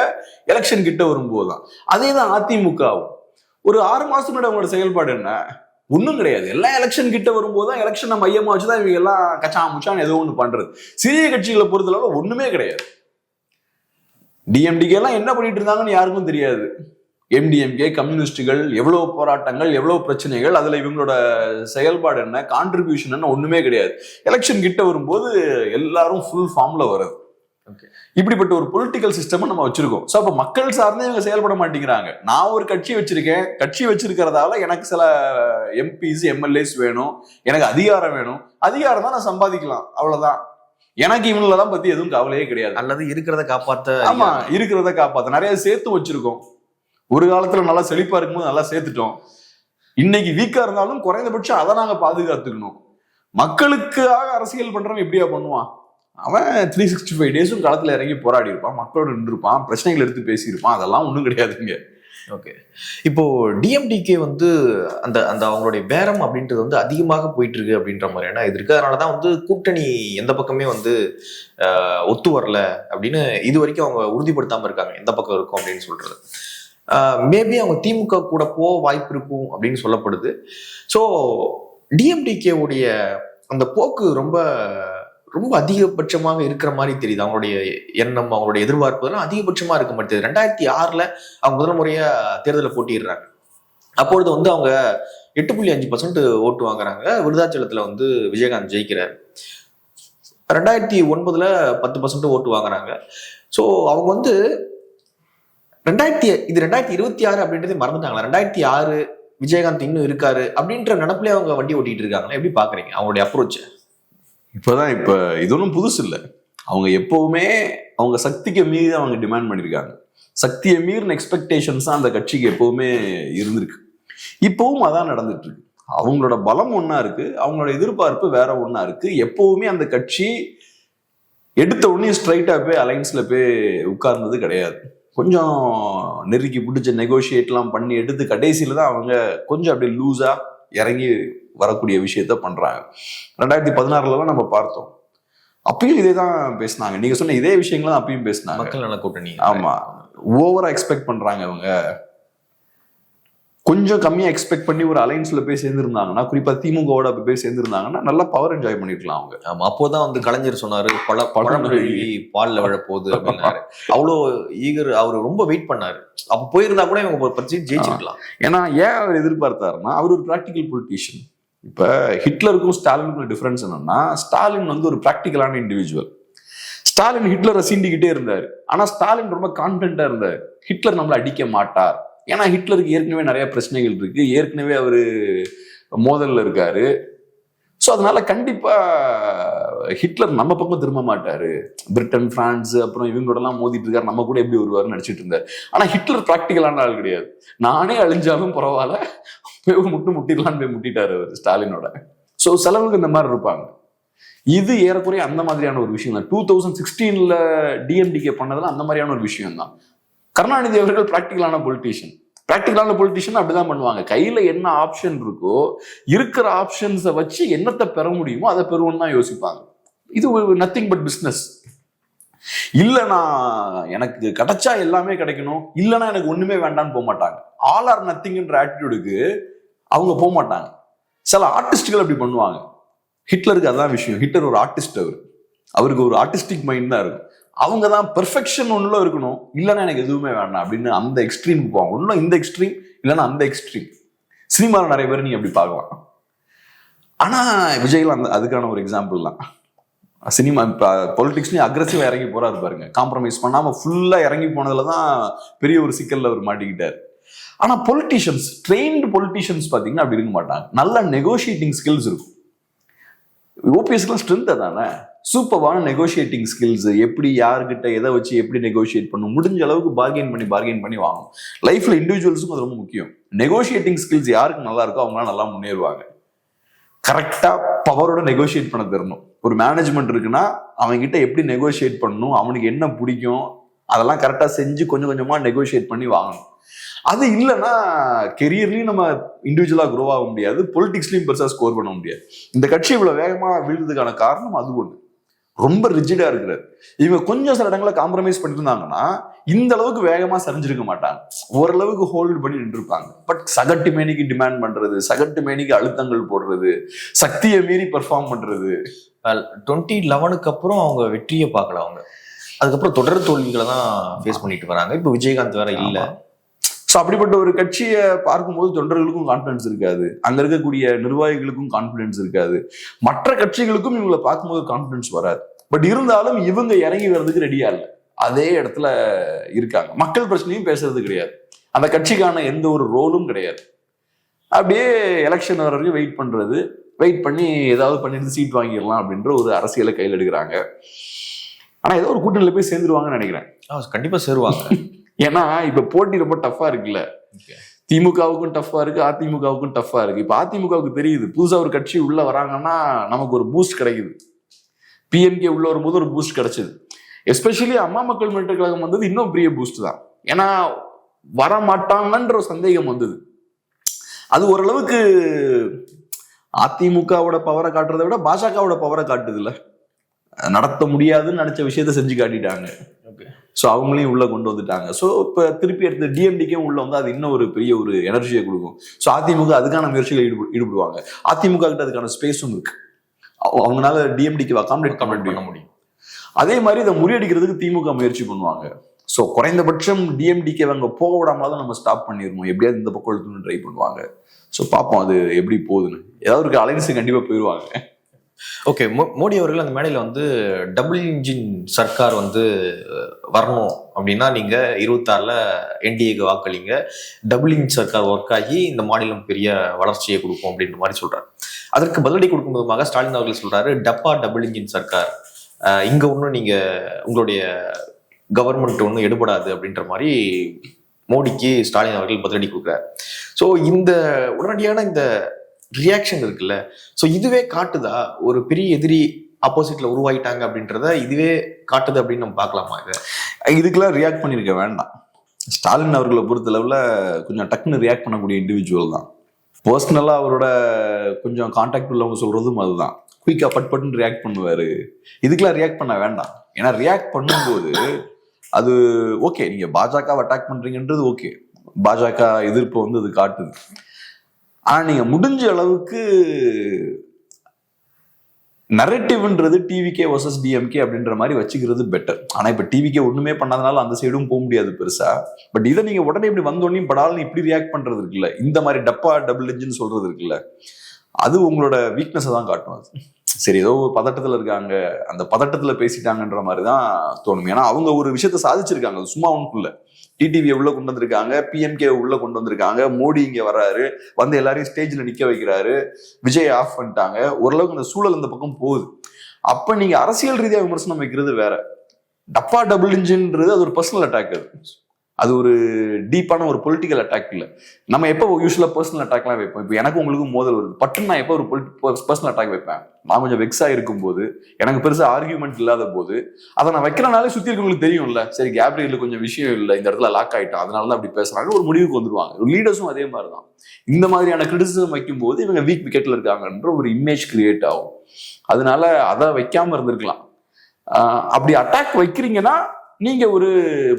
எலெக்ஷன் கிட்ட வரும்போதுதான். அதேதான் அதிமுகவும். ஒரு 6 மாசத்துக்கு முன்னாடி அவங்களோட செயல்பாடு என்ன? ஒன்றும் கிடையாது. எல்லாம் எலெக்ஷன் கிட்ட வரும்போது தான் எலெக்ஷனை மையமா வச்சுதான் இவங்க எல்லாம் கச்சா முச்சான்னு ஏதோ ஒன்று பண்றது. சிறிய கட்சிகளை பொறுத்தளவு ஒண்ணுமே கிடையாது. டிஎம்டிகே எல்லாம் என்ன பண்ணிட்டு இருந்தாங்கன்னு யாருக்கும் தெரியாது. எம்டிஎம்கே, கம்யூனிஸ்டுகள் எவ்வளவு போராட்டங்கள், எவ்வளவு பிரச்சனைகள், அதுல இவங்களோட செயல்பாடு என்ன, கான்ட்ரிபியூஷன் என்ன, ஒண்ணுமே கிடையாது. எலெக்ஷன் கிட்ட வரும்போது எல்லாரும் ஃபுல் ஃபார்ம்ல வருது. இப்படிப்பட்ட ஒரு பொலிட்டிக்கல் சிஸ்டம் நம்ம வச்சிருக்கோம். சோ அப்ப மக்கள் சார்ந்து இவங்க செயல்பட மாட்டேங்கிறாங்க. நான் ஒரு கட்சி வச்சிருக்கேன், கட்சி வச்சிருக்கிறதால எனக்கு சில எம்பிஸ் எம்எல்ஏஸ் வேணும், எனக்கு அதிகாரம் வேணும். அதிகாரம் தான் நான் சம்பாதிக்கலாம், அவ்வளவுதான். எனக்கு இவங்களெல்லாம் பத்தி எதுவும் கவலையே கிடையாது. அல்லது இருக்கிறத காப்பாத்த. ஆமா, இருக்கிறத காப்பாத்த நிறைய சேர்த்து வச்சிருக்கோம். ஒரு காலத்துல நல்லா செழிப்பா இருக்கும்போது நல்லா சேர்த்துட்டோம். இன்னைக்கு வீக்கா இருந்தாலும் குறைந்தபட்சம் அதை நாங்க பாதுகாத்துக்கணும். மக்களுக்காக அரசியல் பண்றவன் எப்படியா பண்ணுவான்? அவன் 365 டேஸும் களத்துல இறங்கி போராடி இருப்பான், மக்களோட நின்றுப்பான், பிரச்சனைகள் எடுத்து பேசியிருப்பான். அதெல்லாம் ஒண்ணும் கிடையாதுங்க. ஓகே, இப்போ டிஎம்டிகே வந்து அந்த அந்த அவங்களுடைய பேரம் அப்படின்றது வந்து அதிகமாக போயிட்டு இருக்கு அப்படின்ற மாதிரியான இது இருக்கு. அதனாலதான் வந்து கூட்டணி எந்த பக்கமே வந்து ஒத்து வரல அப்படின்னு இது வரைக்கும் அவங்க உறுதிப்படுத்தாம இருக்காங்க எந்த பக்கம் இருக்கும் அப்படின்னு சொல்றது. மேபி அவங்க திமுக கூட போக வாய்ப்பு இருக்கும் அப்படின்னு சொல்லப்படுது. ஸோ டிஎம்டிகே உடைய அந்த போக்கு ரொம்ப ரொம்ப அதிகபட்சமாக இருக்கிற மாதிரி தெரியுது. அவங்களுடைய எண்ணம், அவங்களுடைய எதிர்பார்ப்புலாம் அதிகபட்சமா இருக்க மாட்டேங்குது. 2006 அவங்க முதல் முறையா தேர்தலில் போட்டிடுறாங்க. அப்பொழுது வந்து அவங்க 8.5% ஓட்டு வாங்குறாங்க. விருதாச்சலத்துல வந்து விஜயகாந்த் ஜெயிக்கிறார். 2009 10% ஓட்டு வாங்குறாங்க. ஸோ அவங்க வந்து 2026 அப்படின்றதே மறந்துட்டாங்களா? 2006 விஜயகாந்த் இன்னும் இருக்காரு அப்படின்ற நினப்பிலே அவங்க வண்டி ஓட்டிட்டு இருக்காங்க. எப்படி பாக்குறீங்க அவங்களுடைய அப்ரோச்? இப்ப இது ஒன்றும் புதுசு இல்லை. அவங்க எப்பவுமே அவங்க சக்திக்கு மீறி அவங்க டிமாண்ட் பண்ணியிருக்காங்க. சக்தியை மீறின எக்ஸ்பெக்டேஷன்ஸ் தான் அந்த கட்சிக்கு எப்பவுமே இருந்திருக்கு. இப்பவும் அதான் நடந்துட்டு இருக்கு. அவங்களோட பலம் ஒன்னா இருக்கு, அவங்களோட எதிர்பார்ப்பு வேற ஒன்னா இருக்கு. எப்பவுமே அந்த கட்சி எடுத்த உடனே ஸ்ட்ரைட்டா போய் அலைன்ஸ்ல போய் உட்கார்ந்தது கிடையாது. கொஞ்சம் நெருக்கி பிடிச்ச நெகோசியேட்லாம் பண்ணி எடுத்து கடைசியில தான் அவங்க கொஞ்சம் அப்படியே லூஸா இறங்கி வரக்கூடிய விஷயத்த பண்றாங்க. 2016 நம்ம பார்த்தோம். அப்பயும் இதே தான் பேசினாங்க. நீங்க சொன்ன இதே விஷயங்களும் அப்பயும் பேசினாங்க. மக்கள் நல கூட்டணி. ஆமா, ஓவரா எக்ஸ்பெக்ட் பண்றாங்க அவங்க. கொஞ்சம் கம்மியா எக்ஸ்பெக்ட் பண்ணி ஒரு அலைன்ஸ்ல போய் சேர்ந்திருந்தாங்கன்னா, குறிப்பா திமுகவோட போய் சேர்ந்திருந்தாங்கன்னா நல்லா பவர் என்ஜாய் பண்ணிருக்கலாம் அவங்க. ஆமா, அப்போதான் வந்து கலைஞர் சொன்னாரு பழமொழி பால்ல விழப்போகுது அப்படின்னாரு. அவ்வளோ ஈகர், அவரு ரொம்ப வெயிட் பண்ணாரு. அப்ப போயிருந்தா கூட இவங்க பற்றி ஜெயிச்சிருக்கலாம். ஏன்னா ஏன் அவர் எதிர்பார்த்தாருன்னா, அவர் ஒரு பிராக்டிக்கல் பொலிட்டீஷியன். இப்ப ஹிட்லருக்கும் ஸ்டாலினுக்கும் டிஃபரன்ஸ் என்னன்னா, ஸ்டாலின் வந்து ஒரு பிராக்டிக்கலான இண்டிவிஜுவல். ஸ்டாலின் ஹிட்லரை சீண்டிக்கிட்டே இருந்தாரு. ஆனா ஸ்டாலின் ரொம்ப கான்பிடண்டா இருந்தார், ஹிட்லர் நம்மளை அடிக்க மாட்டார். ஏன்னா ஹிட்லருக்கு ஏற்கனவே நிறைய பிரச்சனைகள் இருக்கு, ஏற்கனவே அவரு மோதல்ல இருக்காரு. ஸோ அதனால கண்டிப்பா ஹிட்லர் நம்ம பக்கம் திரும்ப மாட்டாரு. பிரிட்டன், பிரான்ஸ், அப்புறம் இவங்களோட எல்லாம் மோதிட்டு இருக்காரு, நம்ம கூட எப்படி வருவாருன்னு நினைச்சிட்டு இருந்தாரு. ஆனா ஹிட்லர் பிராக்டிக்கலான ஆள் கிடையாது. நானே அழிஞ்சாலும் பரவாயில்ல, முட்டிடலான்னு போய் முட்டிட்டாரு அவர் ஸ்டாலினோட. ஸோ செலவுக்கு இந்த மாதிரி இருப்பாங்க. இது ஏறக்குறைய அந்த மாதிரியான ஒரு விஷயம் தான். 2016 டிஎம்டிகே பண்ணதெல்லாம் அந்த மாதிரியான ஒரு விஷயம் தான். கருணாநிதி அவர்கள் பிராக்டிக்கலான பொலிட்டீஷியன். பிராக்டிக்கலான பொலிட்டீஷியன் அப்படிதான் பண்ணுவாங்க. கையில என்ன ஆப்ஷன் இருக்கோ, இருக்கிற ஆப்ஷன்ஸை வச்சு என்னத்தை பெற முடியுமோ அதை பெறுவோம்னு தான் யோசிப்பாங்க. இது நத்திங் பட் பிஸ்னஸ். இல்லைனா எனக்கு கிடைச்சா எல்லாமே கிடைக்கணும், இல்லைன்னா எனக்கு ஒண்ணுமே வேண்டாம்னு போக மாட்டாங்க. ஆல் ஆர் நத்திங்ன்ற ஆட்டிடியூடுக்கு அவங்க போக மாட்டாங்க. சில ஆர்டிஸ்டுகள் அப்படி பண்ணுவாங்க. ஹிட்லருக்கு அதான் விஷயம். ஹிட்லர் ஒரு ஆர்டிஸ்ட். அவருக்கு ஒரு ஆர்டிஸ்டிக் மைண்ட் தான் இருக்கும். அவங்க தான் பெர்ஃபெக்ஷன் ஒன்றுல இருக்கணும், இல்லைன்னா எனக்கு எதுவுமே வேண்டாம் அப்படின்னு அந்த எக்ஸ்ட்ரீமுக்கு போவாங்க. ஒன்றும் இந்த எக்ஸ்ட்ரீம் இல்லைன்னா அந்த எக்ஸ்ட்ரீம். சினிமாவில் நிறைய பேர் நீங்க அப்படி பார்க்கலாம். ஆனா விஜய்லாம் அதுக்கான ஒரு எக்ஸாம்பிள் தான். சினிமா பொலிட்டிக்ஸ்லயும் அக்ரெசிவா இறங்கி போறாரு பாருங்க. காம்ப்ரமைஸ் பண்ணாம ஃபுல்லா இறங்கி போனதுலதான் பெரிய ஒரு சிக்கல்ல அவர் மாட்டிக்கிட்டார். ஆனா பொலிட்டிஷியன்ஸ், ட்ரெயின்டு பொலிட்டிஷியன்ஸ் பாத்தீங்கன்னா அப்படி இருக்க மாட்டாங்க. நல்ல நெகோசியேட்டிங் ஸ்கில்ஸ் இருக்கும். ஓபிஎஸ்லாம் ஸ்ட்ரென்த் தானே, சூப்பரான நெகோசியேட்டிங் ஸ்கில்ஸ். எப்படி யாருக்கிட்ட எதை வச்சு எப்படி நெகோசியேட் பண்ணும், முடிஞ்ச அளவுக்கு பார்கெயின் பண்ணி வாங்கணும். லைஃப்ல இண்டிவிஜுவல்ஸுக்கும் அது ரொம்ப முக்கியம். நெகோசியேட்டிங் ஸ்கில்ஸ் யாருக்கு நல்லா இருக்கோ அவங்களாம் நல்லா முன்னேறுவாங்க. கரெக்டா பவரோட நெகோசியேட் பண்ண தெரியணும். ஒரு மேனேஜ்மெண்ட் இருக்குன்னா அவங்க கிட்ட எப்படி நெகோசியேட் பண்ணணும், அவனுக்கு என்ன பிடிக்கும், அதெல்லாம் கரெக்டா செஞ்சு கொஞ்சம் கொஞ்சமா நெகோசியேட் பண்ணி வாங்கணும். அது இல்லைன்னா கெரியர்லயும் நம்ம இண்டிவிஜுவலா க்ரோ ஆக முடியாது, பொலிட்டிக்ஸ்லயும் பெருசா ஸ்கோர் பண்ண முடியாது. இந்த கட்சி இவ்வளவு வேகமா வீழ்றதுக்கான காரணம் அது ஒண்ணு. ரொம்ப ரிஜிடா இருக்கிறது. இவங்க கொஞ்சம் சில இடங்களை காம்ப்ரமைஸ் பண்ணிருந்தாங்கன்னா இந்த அளவுக்கு வேகமா சரிஞ்சிருக்க மாட்டாங்க. ஓரளவுக்கு ஹோல்டு பண்ணி நின்றுருப்பாங்க. பட் சகட்டு மேனிக்கு டிமாண்ட் பண்றது, சகட்டு மேனிக்கு அழுத்தங்கள் போடுறது, சக்தியை மீறி பெர்ஃபார்ம் பண்றது. 2011 அப்புறம் அவங்க வெற்றியை பார்க்கல. அவங்க அதுக்கப்புறம் தொடர் தோல்விகளை தான் ஃபேஸ் பண்ணிட்டு வராங்க. இப்போ விஜயகாந்த் வேற இல்ல. ஸோ அப்படிப்பட்ட ஒரு கட்சியை பார்க்கும்போது தொண்டர்களுக்கும் கான்ஃபிடன்ஸ் இருக்காது, அங்க இருக்கக்கூடிய நிர்வாகிகளுக்கும் கான்ஃபிடன்ஸ் இருக்காது, மற்ற கட்சிகளுக்கும் இவங்களை பார்க்கும்போது கான்ஃபிடன்ஸ் வராது. பட் இருந்தாலும் இவங்க இறங்கி வர்றதுக்கு ரெடியா இல்லை, அதே இடத்துல இருக்காங்க. மக்கள் பிரச்சனையும் பேசுறது கிடையாது, அந்த கட்சிக்கான எந்த ஒரு ரோலும் கிடையாது. அப்படியே எலெக்ஷன் வர வரைக்கும் வெயிட் பண்ணி ஏதாவது பண்ணிட்டு சீட் வாங்கிடலாம் அப்படின்ற ஒரு அரசியலை கையில் எடுக்கிறாங்க. ஆனா ஏதோ ஒரு கூட்டணியில போய் சேர்ந்துருவாங்கன்னு நினைக்கிறேன். கண்டிப்பா சேருவாங்க. ஏன்னா இப்ப போட்டி ரொம்ப டஃபா இருக்குல்ல. திமுகவுக்கும் டஃபா இருக்கு, அதிமுகவுக்கும் டஃபா இருக்கு. இப்ப அதிமுகவுக்கு தெரியுது புதுசா ஒரு கட்சி உள்ள வராங்கன்னா நமக்கு ஒரு பூஸ்ட் கிடைக்குது. பிஎம்கே உள்ள வரும்போது ஒரு பூஸ்ட் கிடைச்சது. எஸ்பெஷலி அம்மா மக்கள் முன்னேற்ற கழகம் வந்தது இன்னும் பெரிய பூஸ்ட் தான். ஏன்னா வர மாட்டாங்கன்ற ஒரு சந்தேகம் வந்தது. அது ஓரளவுக்கு அதிமுகவோட பவரை காட்டுறதை விட பாஜகவோட பவரை காட்டுது இல்ல. நடத்த முடியாதுன்னு நினைச்ச விஷயத்த செஞ்சு காட்டிட்டாங்க. ஸோ அவங்களையும் உள்ள கொண்டு வந்துட்டாங்க. ஸோ இப்போ திருப்பி எடுத்து டிஎம்டிக்கே உள்ள வந்து அது இன்னும் ஒரு பெரிய ஒரு எனர்ஜியை கொடுக்கும். ஸோ அதிமுக அதுக்கான முயற்சிகளை ஈடுபடுவாங்க. அதிமுக கிட்ட அதுக்கான ஸ்பேஸும் இருக்கு. அவங்களால டிஎம்டிக்கு அகாமடேட் பண்ண முடியும். அதே மாதிரி இதை முறியடிக்கிறதுக்கு திமுக முயற்சி பண்ணுவாங்க. ஸோ குறைந்தபட்சம் டிஎம்டிக்கு அவங்க போக விடாமலாம் நம்ம ஸ்டாப் பண்ணிடுவோம், எப்படியாவது இந்த பக்கம் எடுத்துன்னு ட்ரை பண்ணுவாங்க. ஸோ பார்ப்போம் அது எப்படி போகுதுன்னு. ஏதாவது ஒரு அலைன்ஸு கண்டிப்பாக போயிடுவாங்க. ஓகே, மோடி அவர்கள் அந்த மேடையில் வந்து டபுள் இன்ஜின் சர்க்கார் வந்து வரணும் அப்படின்னா நீங்க 26ல் என்டிஏக்கு வாக்களிங்க, டபுள் இன்ஜின் சர்க்கார் ஒர்க் ஆகி இந்த மாநிலம் பெரிய வளர்ச்சியை கொடுக்கும் அப்படின்ற மாதிரி சொல்றாரு. அதற்கு பதிலடி கொடுக்கும் விதமாக ஸ்டாலின் அவர்கள் சொல்றாரு, டப்பா டபுள் இன்ஜின் சர்க்கார், இங்க ஒன்றும் நீங்க உங்களுடைய கவர்மெண்ட் ஒன்றும் எடுபடாது அப்படின்ற மாதிரி மோடிக்கு ஸ்டாலின் அவர்கள் பதிலடி கொடுக்குறாரு. ஸோ இந்த உடனடியான இந்த ரியாக்ஷன் இருக்குல்ல, ஸோ இதுவே காட்டுதா ஒரு பெரிய எதிரி ஆப்போசிட்ல உருவாயிட்டாங்க அப்படின்றத இதுவே காட்டுது அப்படின்னு நம்ம பார்க்கலாமா? இதுக்கெல்லாம் ரியாக்ட் பண்ணியிருக்க வேண்டாம். ஸ்டாலின் அவர்களை பொறுத்தளவுல கொஞ்சம் டக்குன்னு ரியாக்ட் பண்ணக்கூடிய இண்டிவிஜுவல் தான். பர்சனலா அவரோட கொஞ்சம் கான்டாக்ட் உள்ளவங்க சொல்றதும் அதுதான், குயிக்கா பட்பட்டுன்னு ரியாக்ட் பண்ணுவாரு. இதுக்கெல்லாம் ரியாக்ட் பண்ண வேண்டாம். ஏன்னா ரியாக்ட் பண்ணும்போது அது ஓகே, நீங்க பாஜக அட்டாக் பண்றீங்கன்றது ஓகே, பாஜக எதிர்ப்பு வந்து அது காட்டுது. ஆனா நீங்க முடிஞ்ச அளவுக்கு நரேட்டிவ்ன்றது டிவிகே வர்சஸ் டிஎம்கே அப்படின்ற மாதிரி வச்சுக்கிறது பெட்டர். ஆனா இப்ப டிவிகே ஒண்ணுமே பண்ணாதனால அந்த சைடும் போக முடியாது பெருசா. பட் இதை நீங்க உடனே இப்படி வந்தோடனே படாலும் இப்படி ரியாக்ட் பண்றது இருக்குல்ல, இந்த மாதிரி டப்பா டபுள் இன்ஜின் சொல்றது இருக்குல்ல, அது உங்களோட வீக்னஸை தான் காட்டும். அது சரி, ஏதோ ஒரு பதட்டத்துல இருக்காங்க, அந்த பதட்டத்துல பேசிட்டாங்கன்ற மாதிரிதான் தோணும். ஏன்னா அவங்க ஒரு விஷயத்த சாதிச்சிருக்காங்க, சும்மா ஒன்றுக்குள்ள டிடிவியை உள்ள கொண்டு வந்திருக்காங்க, பிஎம்கே உள்ள கொண்டு வந்திருக்காங்க, மோடி இங்க வர்றாரு, வந்து எல்லாரையும் ஸ்டேஜ்ல நிக்க வைக்கிறாரு, விஜய் ஆஃப் பண்ணிட்டாங்க, ஓரளவுக்கு இந்த சூழல் இந்த பக்கம் போகுது. அப்ப நீங்க அரசியல் ரீதியாக விமர்சனம் வைக்கிறது வேற. டப்பா டபுள் இன்ஜின்றது அது ஒரு பர்சனல் அட்டாக், அது ஒரு டீப்பான ஒரு பொலிட்டிக்கல் அட்டாக் இல்லை. நம்ம எப்போ யூஸ்வலா பர்சனல் அட்டாக்லாம் வைப்போம். இப்போ எனக்கு உங்களுக்கும் மோதல் வருது, பட்டுன்னு நான் எப்போ ஒரு பர்சனல் அட்டாக் வைப்பேன், நான் கொஞ்சம் வெக்ஸா இருக்கும் போது, எனக்கு பெருசா ஆர்கியூமெண்ட் இல்லாத போது. அதை நான் வைக்கிறனாலே சுத்தி இருக்கவங்களுக்கு தெரியும்ல, சரி கேப்ரியல்ல கொஞ்சம் விஷயம் இல்லை, இந்த இடத்துல லாக் ஆயிட்டான், அதனாலதான் அப்படி பேசுறாங்க, ஒரு முடிவுக்கு வந்துருவாங்க. ஒரு லீடர்ஸும் அதே மாதிரிதான். இந்த மாதிரியான கிரிட்டிசிசம் வைக்கும் போது இவங்க வீக் விக்கெட்ல இருக்காங்கன்ற ஒரு இமேஜ் கிரியேட் ஆகும். அதனால அதை வைக்காம இருந்திருக்கலாம். அப்படி அட்டாக் வைக்கிறீங்கன்னா நீங்க ஒரு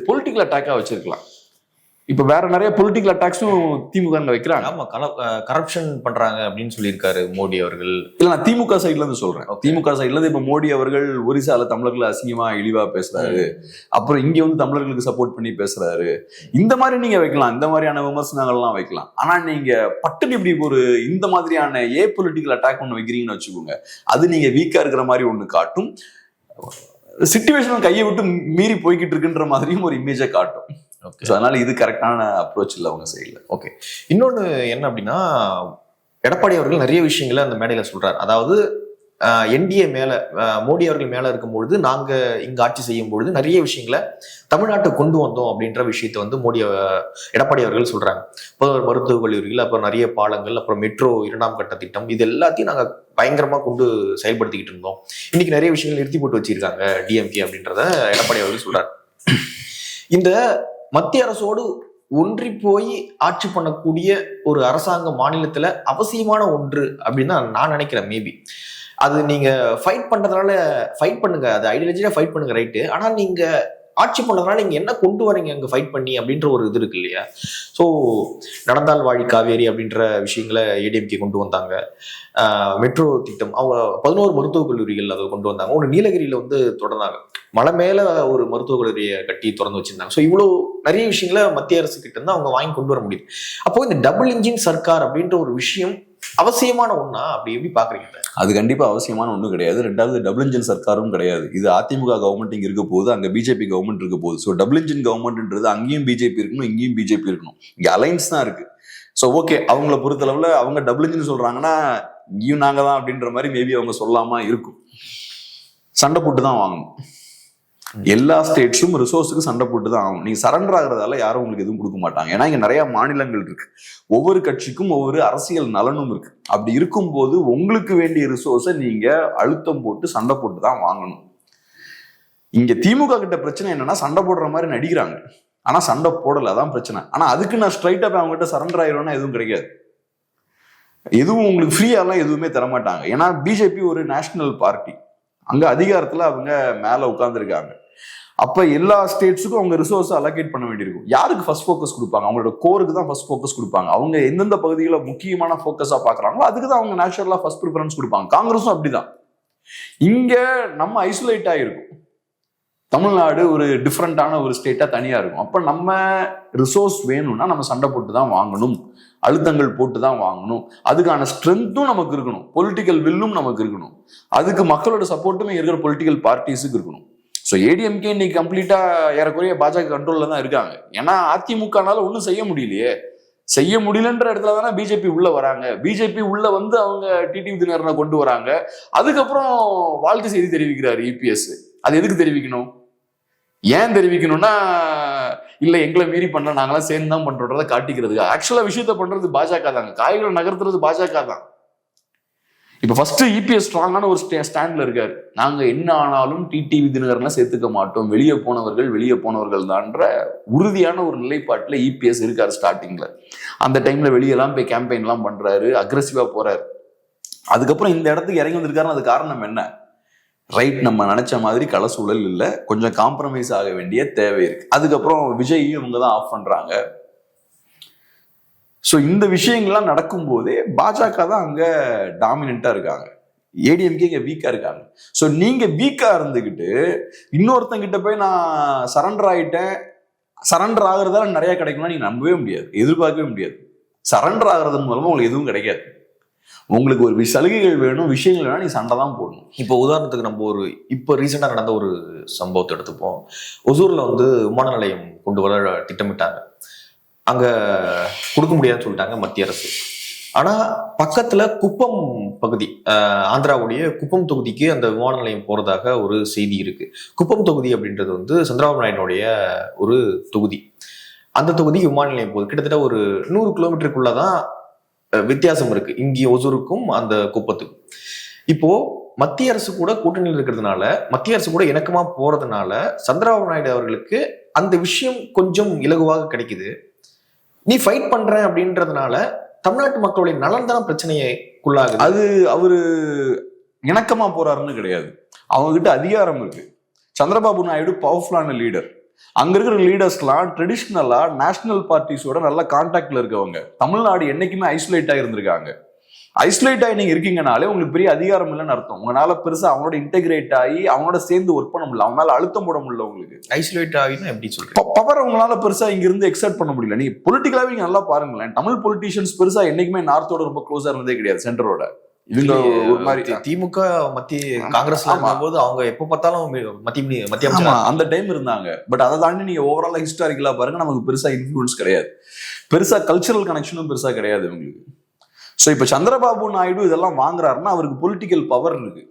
பொலிட்டிக்கல் அட்டாக்கா வச்சிருக்கலாம். இப்ப வேற நிறைய பொலிட்டிக்கல் அட்டாக்ஸும் திமுக வைக்கிறாங்க. ஆமா, கரப்ஷன் பண்றாங்க அப்படின்னு சொல்லியிருக்காரு மோடி அவர்கள். இல்ல, நான் திமுக சைட்ல இருந்து சொல்றேன். திமுக சைட்ல இருந்து இப்ப மோடி அவர்கள் ஒரிசால தமிழர்களை அசிங்கமா இழிவா பேசுறாரு, அப்புறம் இங்க வந்து தமிழர்களுக்கு சப்போர்ட் பண்ணி பேசுறாரு. இந்த மாதிரி நீங்க வைக்கலாம், இந்த மாதிரியான விமர்சனங்கள்லாம் வைக்கலாம். ஆனா நீங்க பட்டுன்னு இப்படி ஒரு இந்த மாதிரியான பொலிட்டிக்கல் அட்டாக் ஒண்ணு வைக்கிறீங்கன்னு வச்சுக்கோங்க, அது நீங்க வீக்கா இருக்கிற மாதிரி ஒண்ணு காட்டும், சிச்சுவேஷன் கையை விட்டு மீறி போய்கிட்டு இருக்குன்ற மாதிரியும் ஒரு இமேஜை காட்டும். அதனால இது கரெக்டான அப்ரோச் இல்லை அவங்க சைட்ல. ஓகே, இன்னொன்னு என்ன அப்படின்னா, எடப்பாடி அவர்கள் நிறைய விஷயங்களை அந்த மேடையில சொல்றாரு. அதாவது என்டிஏ மேல, மோடி அவர்கள் மேல இருக்கும்பொழுது நாங்க இங்க ஆட்சி செய்யும் பொழுது நிறைய விஷயங்களை தமிழ்நாட்டுக்கு கொண்டு வந்தோம் அப்படின்ற விஷயத்த வந்து எடப்பாடி அவர்கள் சொல்றாங்க. மருத்துவக் கல்லூரிகள், அப்புறம் நிறைய பாலங்கள், அப்புறம் மெட்ரோ 2ஆம் கட்ட திட்டம், இது எல்லாத்தையும் நாங்க பயங்கரமா கொண்டு செயல்படுத்திக்கிட்டு இருந்தோம். இன்னைக்கு நிறைய விஷயங்கள் நிறுத்தி போட்டு வச்சிருக்காங்க டிஎம்கே அப்படின்றத எடப்பாடி அவர்கள் சொல்றாரு. இந்த மத்திய அரசோடு ஒன்றி போய் ஆட்சி பண்ணக்கூடிய ஒரு அரசாங்க மாநிலத்துல அவசியமான ஒன்று அப்படின்னு நான் நினைக்கிறேன். மேபி அது நீங்க ஃபைட் பண்றதுனால ஃபைட் பண்ணுங்க, அது ஐடியாலஜியா ஃபைட் பண்ணுங்க, ரைட்டு. ஆனா நீங்க ஆட்சி பண்ணதுனால நீங்க என்ன கொண்டு வரீங்க அங்க ஃபைட் பண்ணி அப்படின்ற ஒரு இது இருக்கு இல்லையா? ஸோ நடந்தால் வாழி காவேரி அப்படின்ற விஷயங்களை ஏடிஎம்கே கொண்டு வந்தாங்க. மெட்ரோ திட்டம், அவங்க 11 மருத்துவக் கல்லூரிகள் அதை கொண்டு வந்தாங்க. ஒன்று நீலகிரியில வந்து தொடர்ந்தாங்க, மலை மேல ஒரு மருத்துவக் கல்லூரியை கட்டி திறந்து வச்சிருந்தாங்க. ஸோ இவ்வளோ நிறைய விஷயங்களை மத்திய அரசு கிட்ட இருந்து அவங்க வாங்கி கொண்டு வர முடியுது. அப்போ இந்த டபுள் இன்ஜின் சர்க்கார் அப்படின்ற ஒரு விஷயம் அவசியமான ஒண்ணா, அப்படி எப்படி பாக்குறீங்க? அது கண்டிப்பா அவசியமான ஒன்றும் கிடையாது. ரெண்டாவது டபுள் இன்ஜின் சர்க்காரும் கிடையாது. இது அதிமுக கவர்மெண்ட் இங்க இருக்க போகுது, அங்க பிஜேபி கவர்மெண்ட் இருக்க போகுது. ஸோ டபுள் இன்ஜின் கவர்மெண்ட்ன்றது அங்கேயும் பிஜேபி இருக்கணும், இங்கேயும் பிஜேபி இருக்கணும். இங்க அலைன்ஸ் தான் இருக்கு. ஸோ ஓகே, அவங்கள பொறுத்தளவுல அவங்க டபுள் இன்ஜின் சொல்றாங்கன்னா இங்கேயும் நாங்க தான் அப்படின்ற மாதிரி மேபி அவங்க சொல்லாம இருக்கும். சண்டை போட்டு தான் வாங்கணும். எல்லா ஸ்டேட்ஸும் ரிசோர்ஸுக்கு சண்டை போட்டு தான் ஆகும். நீங்க சரண்டர் ஆகுறதால யாரும் உங்களுக்கு எதுவும் கொடுக்க மாட்டாங்க. ஏன்னா இங்க நிறைய மாநிலங்கள் இருக்கு, ஒவ்வொரு கட்சிக்கும் ஒவ்வொரு அரசியல் நலனும் இருக்கு. அப்படி இருக்கும்போது உங்களுக்கு வேண்டிய ரிசோர்ஸை நீங்க அழுத்தம் போட்டு சண்டை போட்டு தான் வாங்கணும். இங்க திமுக கிட்ட பிரச்சனை என்னன்னா, சண்டை போடுற மாதிரி நடிக்கிறாங்க, ஆனா சண்டை போடல, அதான் பிரச்சனை. ஆனா அதுக்கு நான் ஸ்ட்ரைட்டா அவங்க கிட்ட சரண்டர் ஆயிடுவேன்னா எதுவும் கிடைக்காது. எதுவும் உங்களுக்கு ஃப்ரீயாலாம் எதுவுமே தரமாட்டாங்க. ஏன்னா பிஜேபி ஒரு நேஷனல் பார்ட்டி, அங்க அதிகாரத்துல அவங்க மேல உட்கார்ந்துருக்காங்க. அப்ப எல்லா ஸ்டேட்ஸுக்கும் அவங்க ரிசோர்ஸ் அலோகேட் பண்ண வேண்டியிருக்கும். யாருக்கு ஃபர்ஸ்ட் ஃபோக்கஸ் கொடுப்பாங்க? அவங்களோட கோருக்கு தான் ஃபர்ஸ்ட் ஃபோக்கஸ் கொடுப்பாங்க. அவங்க எந்தெந்த பகுதிகளை முக்கியமான ஃபோக்கஸா பாக்குறாங்களோ அதுக்கு தான் அவங்க நேச்சுரலா ஃபர்ஸ்ட் ப்ரிஃபரன்ஸ் கொடுப்பாங்க. காங்கிரஸும் அப்படிதான். இங்க நம்ம ஐசோலேட் ஆகிருக்கும். தமிழ்நாடு ஒரு டிஃப்ரெண்டான ஒரு ஸ்டேட்டா தனியா இருக்கும். அப்ப நம்ம ரிசோர்ஸ் வேணும்னா நம்ம சண்டை போட்டு தான் வாங்கணும், அழுத்தங்கள் போட்டு தான் வாங்கணும். அதுக்கான ஸ்ட்ரென்த்தும் நமக்கு இருக்கணும், பொலிட்டிக்கல் வில்லும் நமக்கு இருக்கணும், அதுக்கு மக்களோட சப்போர்ட்டுமே இருக்கிற பொலிட்டிக்கல் பார்ட்டிஸுக்கு இருக்கணும். ஸோ ஏடிஎம்கே இன்னைக்கு கம்ப்ளீட்டா ஏறக்குறைய பாஜக கண்ட்ரோல்ல தான் இருக்காங்க. ஏன்னா அதிமுகனால ஒன்றும் செய்ய முடியலையே. செய்ய முடியலன்ற இடத்துல தானே பிஜேபி உள்ள வராங்க. பிஜேபி உள்ள வந்து அவங்க டிடிவி தினகரனை கொண்டு வராங்க. அதுக்கப்புறம் வாழ்த்து செய்தி தெரிவிக்கிறாரு இபிஎஸ். அது எதுக்கு தெரிவிக்கணும்? ஏன் தெரிவிக்கணும்னா, இல்ல எங்களை மீறி பண்ண நாங்களாம் சேர்ந்து தான் பண்றோன்றதை காட்டிக்கிறதுக்கு. ஆக்சுவலா விஷயத்த பண்றது பாஜக தாங்க, காய்களை நகர்த்துறது பாஜக தான். இப்ப ஃபர்ஸ்ட் இபிஎஸ் ஸ்ட்ராங்கான ஒரு ஸ்டாண்ட்ல இருக்காரு. நாங்க என்ன ஆனாலும் டிடிவி தினகரன்லாம் சேர்த்துக்க மாட்டோம், வெளியே போனவர்கள் தான்ற உறுதியான ஒரு நிலைப்பாட்டுல இபிஎஸ் இருக்காரு ஸ்டார்டிங்ல. அந்த டைம்ல வெளியெல்லாம் போய் கேம்பெயின் எல்லாம் பண்றாரு, அக்ரெசிவா போறாரு. அதுக்கப்புறம் இந்த இடத்துக்கு இறங்கி வந்திருக்காருன்னு அது காரணம் என்ன? ரைட், நம்ம நினைச்ச மாதிரி கள சூழல் இல்லை, கொஞ்சம் காம்ப்ரமைஸ் ஆக வேண்டிய தேவை இருக்கு. அதுக்கப்புறம் விஜயும் இவங்க தான் ஆஃப் பண்றாங்க. ஸோ இந்த விஷயங்கள்லாம் நடக்கும் போதே பாஜக தான் அங்க டாமினண்டா இருக்காங்க, ஏடிஎம்கே இங்க வீக்கா இருக்காங்க. ஸோ நீங்க வீக்கா இருந்துகிட்டு இன்னொருத்தங்கிட்ட போய் நான் சரண்டர் ஆயிட்டேன், சரண்டர் ஆகுறதால நிறைய கிடைக்கும்னா நீங்க நம்பவே முடியாது, எதிர்பார்க்கவே முடியாது. சரண்டர் ஆகுறதன் மூலமா உங்களுக்கு எதுவும் கிடைக்காது. உங்களுக்கு ஒரு சலுகைகள் வேணும், விஷயங்கள் வேணும், நீ சண்டை தான் போடணும். இப்போ உதாரணத்துக்கு நம்ம இப்போ ரீசெண்டா நடந்த ஒரு சம்பவத்தை எடுத்துப்போம். ஒசூர்ல வந்து விமான நிலையம் கொண்டு வர திட்டமிட்டாங்க. அங்க கொடுக்க முடியாதுன்னு சொல்லிட்டாங்க மத்திய அரசு. ஆனா பக்கத்துல குப்பம் பகுதி, ஆந்திராவுடைய குப்பம் தொகுதிக்கு அந்த விமான நிலையம் போறதாக ஒரு செய்தி இருக்கு. குப்பம் தொகுதி அப்படின்றது வந்து சந்திரபாபு நாயுடைய ஒரு தொகுதி. அந்த தொகுதிக்கு விமான நிலையம் போகுது. கிட்டத்தட்ட ஒரு 100 கிலோமீட்டருக்குள்ளதான் வித்தியாசம் இருக்கு இங்கே ஒசூருக்கும் அந்த குப்பத்துக்கும். இப்போ மத்திய அரசு கூட கூட்டணியில் இருக்கிறதுனால, மத்திய அரசு கூட இணக்கமா போறதுனால சந்திரபாபு நாயுடு அவர்களுக்கு அந்த விஷயம் கொஞ்சம் இலகுவாக கிடைக்குது. நீ ஃபைட் பண்ற அப்படின்றதுனால தமிழ்நாட்டு மக்களுடைய நலன் தான பிரச்சனைக்குள்ளாகுது. அது அவரு இணக்கமா போறாருன்னு கிடையாது, அவங்க கிட்ட அதிகாரம் இருக்கு. சந்திரபாபு நாயுடு பவர்ஃபுல்லான லீடர். அங்க இருக்கிற லீடர்ஸ்லாம் ட்ரெடிஷ்னலா நேஷனல் பார்ட்டிஸோட நல்ல கான்டாக்ட்ல இருக்கவங்க. தமிழ்நாடு என்னைக்குமே ஐசோலேட் ஆகி இருந்திருக்காங்க. ஐசோலேட் ஆகி நீங்க இருக்கீங்கனாலே உங்களுக்கு பெரிய அதிகாரம் இல்லைன்னு அர்த்தம். உங்களால பெருசா அவங்களோட இன்டெகிரேட் ஆகி அவங்களோட சேர்ந்து ஒர்க் பண்ண முடியல, அவங்க மேல அழுத்தம் போட முடியல. உங்களுக்கு ஐசோலேட் ஆகினா எப்படி சொல்றீங்க? பவர் உங்களால பெருசா இங்க இருந்து எக்ஸப்ட் பண்ண முடியல. நீ பொலிட்டிக்கலாவே நீங்க நல்லா பாருங்களேன், தமிழ் பொலிட்டிஷியன்ஸ் பெருசா என்னைக்குமே நார்த்தோட ரொம்ப க்ளோஸா இருந்ததே கிடையாது, சென்டரோட. இவங்க ஒரு மாதிரி திமுக மத்திய காங்கிரஸ்ல இருக்கும்போது அவங்க எப்ப பார்த்தாலும் மத்திய அந்த டைம் இருந்தாங்க. பட் அதை தாண்டி நீங்க ஓவராலா ஹிஸ்டாரிக்கலா பாருங்க, நமக்கு பெருசா இன்ஃபுளுன்ஸ் கிடையாது, பெருசா கல்ச்சரல் கனெக்ஷனும் பெருசா கிடையாது இவங்களுக்கு. சோ இப்ப சந்திரபாபு நாயுடு இதெல்லாம் வாங்குறாருன்னா அவருக்கு பொலிட்டிக்கல் பவர் இருக்கு,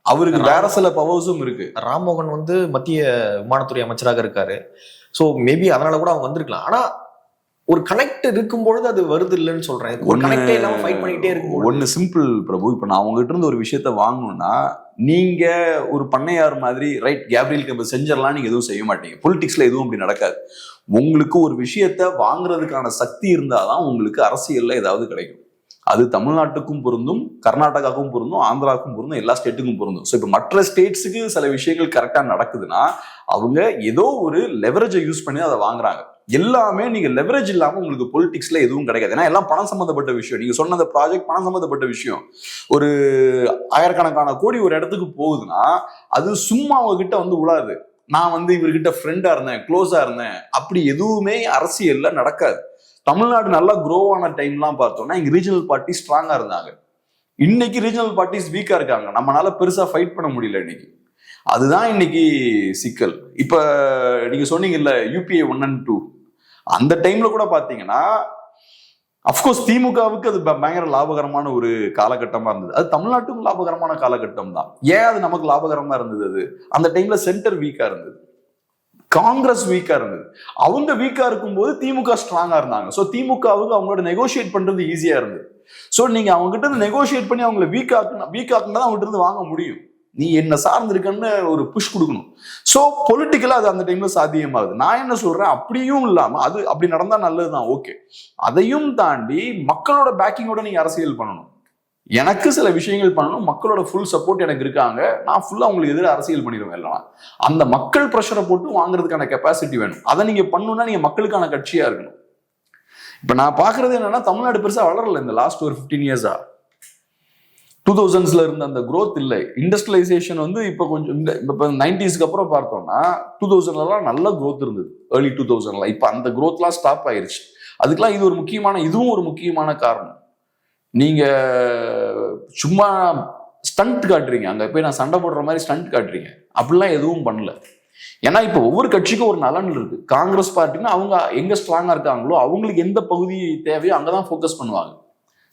அவருக்கு வேற சில பவர்ஸும் இருக்கு. ராம்மோகன் வந்து மத்திய விமானத்துறை அமைச்சராக இருக்காரு. சோ மேபி அதனால கூட அவங்க வந்திருக்கலாம். ஆனா ஒரு கனெக்ட் இருக்கும்பொழுது அது வருது இல்லைன்னு சொல்றேன். ஒரு கனெக்டே இல்லாம ஃபைட் பண்ணிட்டே இருக்கும். ஒன்னு சிம்பிள் பிரபு, இப்ப நான் உங்ககிட்ட இருந்து ஒரு விஷயத்த வாங்கணும்னா நீங்க ஒரு பண்ணையார் மாதிரி ரைட் கேப்ரியல் கேம்பஸ் செஞ்சிடலாம், நீங்க எதுவும் செய்ய மாட்டீங்க. பொலிட்டிக்ஸ்ல எதுவும் அப்படி நடக்காது. உங்களுக்கு ஒரு விஷயத்த வாங்குறதுக்கான சக்தி இருந்தாதான் உங்களுக்கு அரசியல்ல ஏதாவது கிடைக்கும். அது தமிழ்நாட்டுக்கும் பொருந்தும், கர்நாடகாவுக்கும் பொருந்தும், ஆந்திராவுக்கும் பொருந்தும், எல்லா ஸ்டேட்டுக்கும் பொருந்தும். ஸோ இப்போ மற்ற ஸ்டேட்ஸுக்கு சில விஷயங்கள் கரெக்டாக நடக்குதுன்னா அவங்க ஏதோ ஒரு லெவரேஜை யூஸ் பண்ணி அதை வாங்குறாங்க. எல்லாமே நீங்க லெவரேஜ் இல்லாம உங்களுக்கு பொலிட்டிக்ஸ்ல எதுவும் கிடைக்காது. ஏன்னா எல்லாம் பணம் சம்பந்தப்பட்ட விஷயம். நீங்க சொன்ன அந்த ப்ராஜெக்ட் பணம் சம்பந்தப்பட்ட விஷயம். ஒரு ஆயிரக்கணக்கான கோடி ஒரு இடத்துக்கு போகுதுன்னா அது சும்மா அவங்ககிட்ட வந்து உழாது. நான் வந்து இவர்கிட்ட ஃப்ரெண்டா இருந்தேன், க்ளோஸா இருந்தேன், அப்படி எதுவுமே அரசியல்ல நடக்காது. தமிழ்நாடு நல்லா க்ரோ ஆன டைம்லாம் பார்த்தோம்னா இங்க ரீஜனல் பார்ட்டி ஸ்ட்ராங்கா இருந்தாங்க. இன்னைக்கு ரீஜனல் பார்ட்டிஸ் வீக்கா இருக்காங்க, நம்மளால பெருசா ஃபைட் பண்ண முடியல இன்னைக்கு. அதுதான் இன்னைக்கு சிக்கல். இப்ப நீங்க சொன்னீங்கல்ல UPA 1 and 2, அந்த டைம்ல கூட பாத்தீங்கன்னா அப்கோர்ஸ் திமுகவுக்கு அது பயங்கர லாபகரமான ஒரு காலகட்டமா இருந்தது. அது தமிழ்நாட்டுக்கும் லாபகரமான காலகட்டம் தான். ஏன் அது நமக்கு லாபகரமா இருந்தது? அது அந்த டைம்ல சென்டர் வீக்கா இருந்தது, காங்கிரஸ் வீக்கா இருந்தது. அவங்க வீக்கா இருக்கும்போது திமுக ஸ்ட்ராங்கா இருந்தாங்க. ஸோ திமுகவுக்கு அவங்களோட நெகோசியேட் பண்றது ஈஸியா இருந்தது. ஸோ நீங்க அவங்க கிட்ட இருந்து நெகோசியேட் பண்ணி அவங்களை வீக் ஆக்குனா அவங்ககிட்ட இருந்து வாங்க முடியும். நீ என்ன சார்ந்திருக்கன்னு ஒரு புஷ் கொடுக்கணும். ஸோ பொலிட்டிக்கலா அது அந்த டைம்ல சாத்தியமாகுது. நான் என்ன சொல்றேன், அப்படியும் இல்லாம அது அப்படி நடந்தா நல்லதுதான், ஓகே. அதையும் தாண்டி மக்களோட பேக்கிங்கோட நீங்க அரசியல் பண்ணணும். எனக்கு சில விஷயங்கள் பண்ணணும், மக்களோட ஃபுல் சப்போர்ட் எனக்கு இருக்காங்க, நான் ஃபுல்லா உங்களுக்கு எதிராக அரசியல் பண்ணிடுவேன். இல்லைனா அந்த மக்கள் ப்ரெஷரை போட்டு வாங்குறதுக்கான கெப்பாசிட்டி வேணும். அதை நீங்க பண்ணணும்னா நீங்க மக்களுக்கான கட்சியா இருக்கணும். இப்ப நான் பாக்குறது என்னன்னா, தமிழ்நாடு பெருசா வளரல இந்த லாஸ்ட் ஒரு 15 இயர்ஸா. 2000s இருந்த அந்த growth இல்லை. இண்டஸ்ட்ரியலைசேஷன் வந்து இப்போ கொஞ்சம் இப்போ 90s அப்புறம் பார்த்தோம்னா 2000 நல்ல growth இருந்தது, ஏர்லி 2000. இப்போ அந்த growthலாம் ஸ்டாப் ஆயிருச்சு. அதுக்கெல்லாம் இதுவும் ஒரு முக்கியமான காரணம். நீங்க சும்மா ஸ்டண்ட் காட்டுறீங்க, அங்க போய் நான் சண்டை போடுற மாதிரி ஸ்டண்ட் காட்டுறீங்க, அப்படிலாம் எதுவும் பண்ணல. ஏன்னா இப்போ ஒவ்வொரு கட்சிக்கும் ஒரு நலன் இருக்கு. காங்கிரஸ் பார்ட்டின்னா அவங்க எங்க ஸ்ட்ராங்கா இருக்காங்களோ அவங்களுக்கு எந்த பகுதி தேவையோ அங்கதான் ஃபோக்கஸ் பண்ணுவாங்க.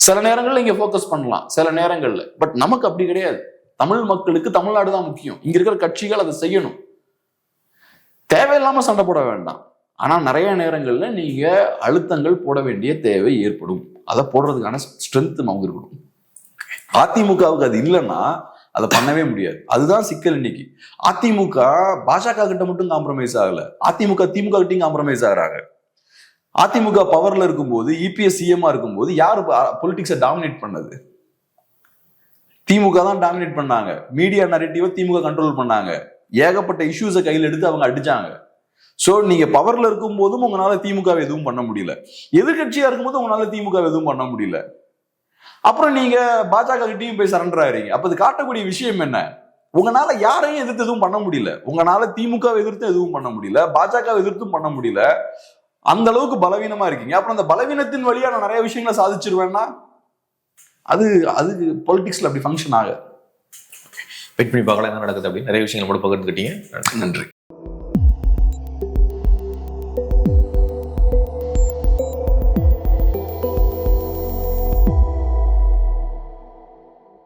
சில நேரங்கள்ல இங்க ஃபோக்கஸ் பண்ணலாம், சில நேரங்கள்ல. பட் நமக்கு அப்படி கிடையாது. தமிழ் மக்களுக்கு தமிழ்நாடு தான் முக்கியம். இங்க இருக்கிற கட்சிகள் அதை செய்யணும். தேவையில்லாம சண்டை போட வேண்டாம். ஆனா நிறைய நேரங்கள்ல நீங்க அழுத்தங்கள் போட வேண்டிய தேவை ஏற்படும். அதை போடுறதுக்கான ஸ்ட்ரென்த் நமக்கு இருக்கணும். அதிமுகவுக்கு அது இல்லைன்னா அதை பண்ணவே முடியாது. அதுதான் சிக்கல். இன்னைக்கு அதிமுக பாஜக கிட்ட மட்டும் காம்ப்ரமைஸ் ஆகல, அதிமுக திமுக கிட்டையும் காம்ப்ரமைஸ் ஆகுறாங்க. அதிமுக பவர்ல இருக்கும்போது, இபிஎஸ் சிஎம்மா இருக்கும்போது யாரு பொலிட்டிக்ஸை டாமினேட் பண்ணது? திமுக தான் டாமினேட் பண்ணாங்க. மீடியா நரேட்டிவை திமுக கண்ட்ரோல் பண்ணாங்க. ஏகப்பட்ட இஷ்யூஸை கையில் எடுத்து அவங்க அடிச்சாங்க. சோ நீங்க பவர்ல இருக்கும் போதும் உங்களால திமுகவை எதுவும் பண்ண முடியல, எதிர்கட்சியா இருக்கும்போது உங்களால திமுக எதுவும் பண்ண முடியல. அப்புறம் நீங்க பாஜக கிட்டையும் போய் சரண்டர் ஆகிறீங்க. அப்ப இது காட்டக்கூடிய விஷயம் என்ன? உங்களால யாரையும் எதிர்த்து எதுவும் பண்ண முடியல, உங்களால திமுக எதிர்த்து எதுவும் பண்ண முடியல, பாஜக எதிர்த்தும் பண்ண முடியல. அந்த அளவுக்கு பலவீனமா இருக்கீங்க. அப்புறம் அந்த பலவீனத்தின் வழியா நான் நிறைய விஷயங்களை சாதிச்சிருவேன்னா அது பொலிட்டிக்ஸ்ல அப்படி ஃபங்க்ஷன் ஆக. வெயிட் பண்ணி பார்க்கலாம் என்ன நடக்குது அப்படின்னு நிறைய விஷயங்கள் கூட பகிர்ந்துக்கிட்டீங்க. நன்றி.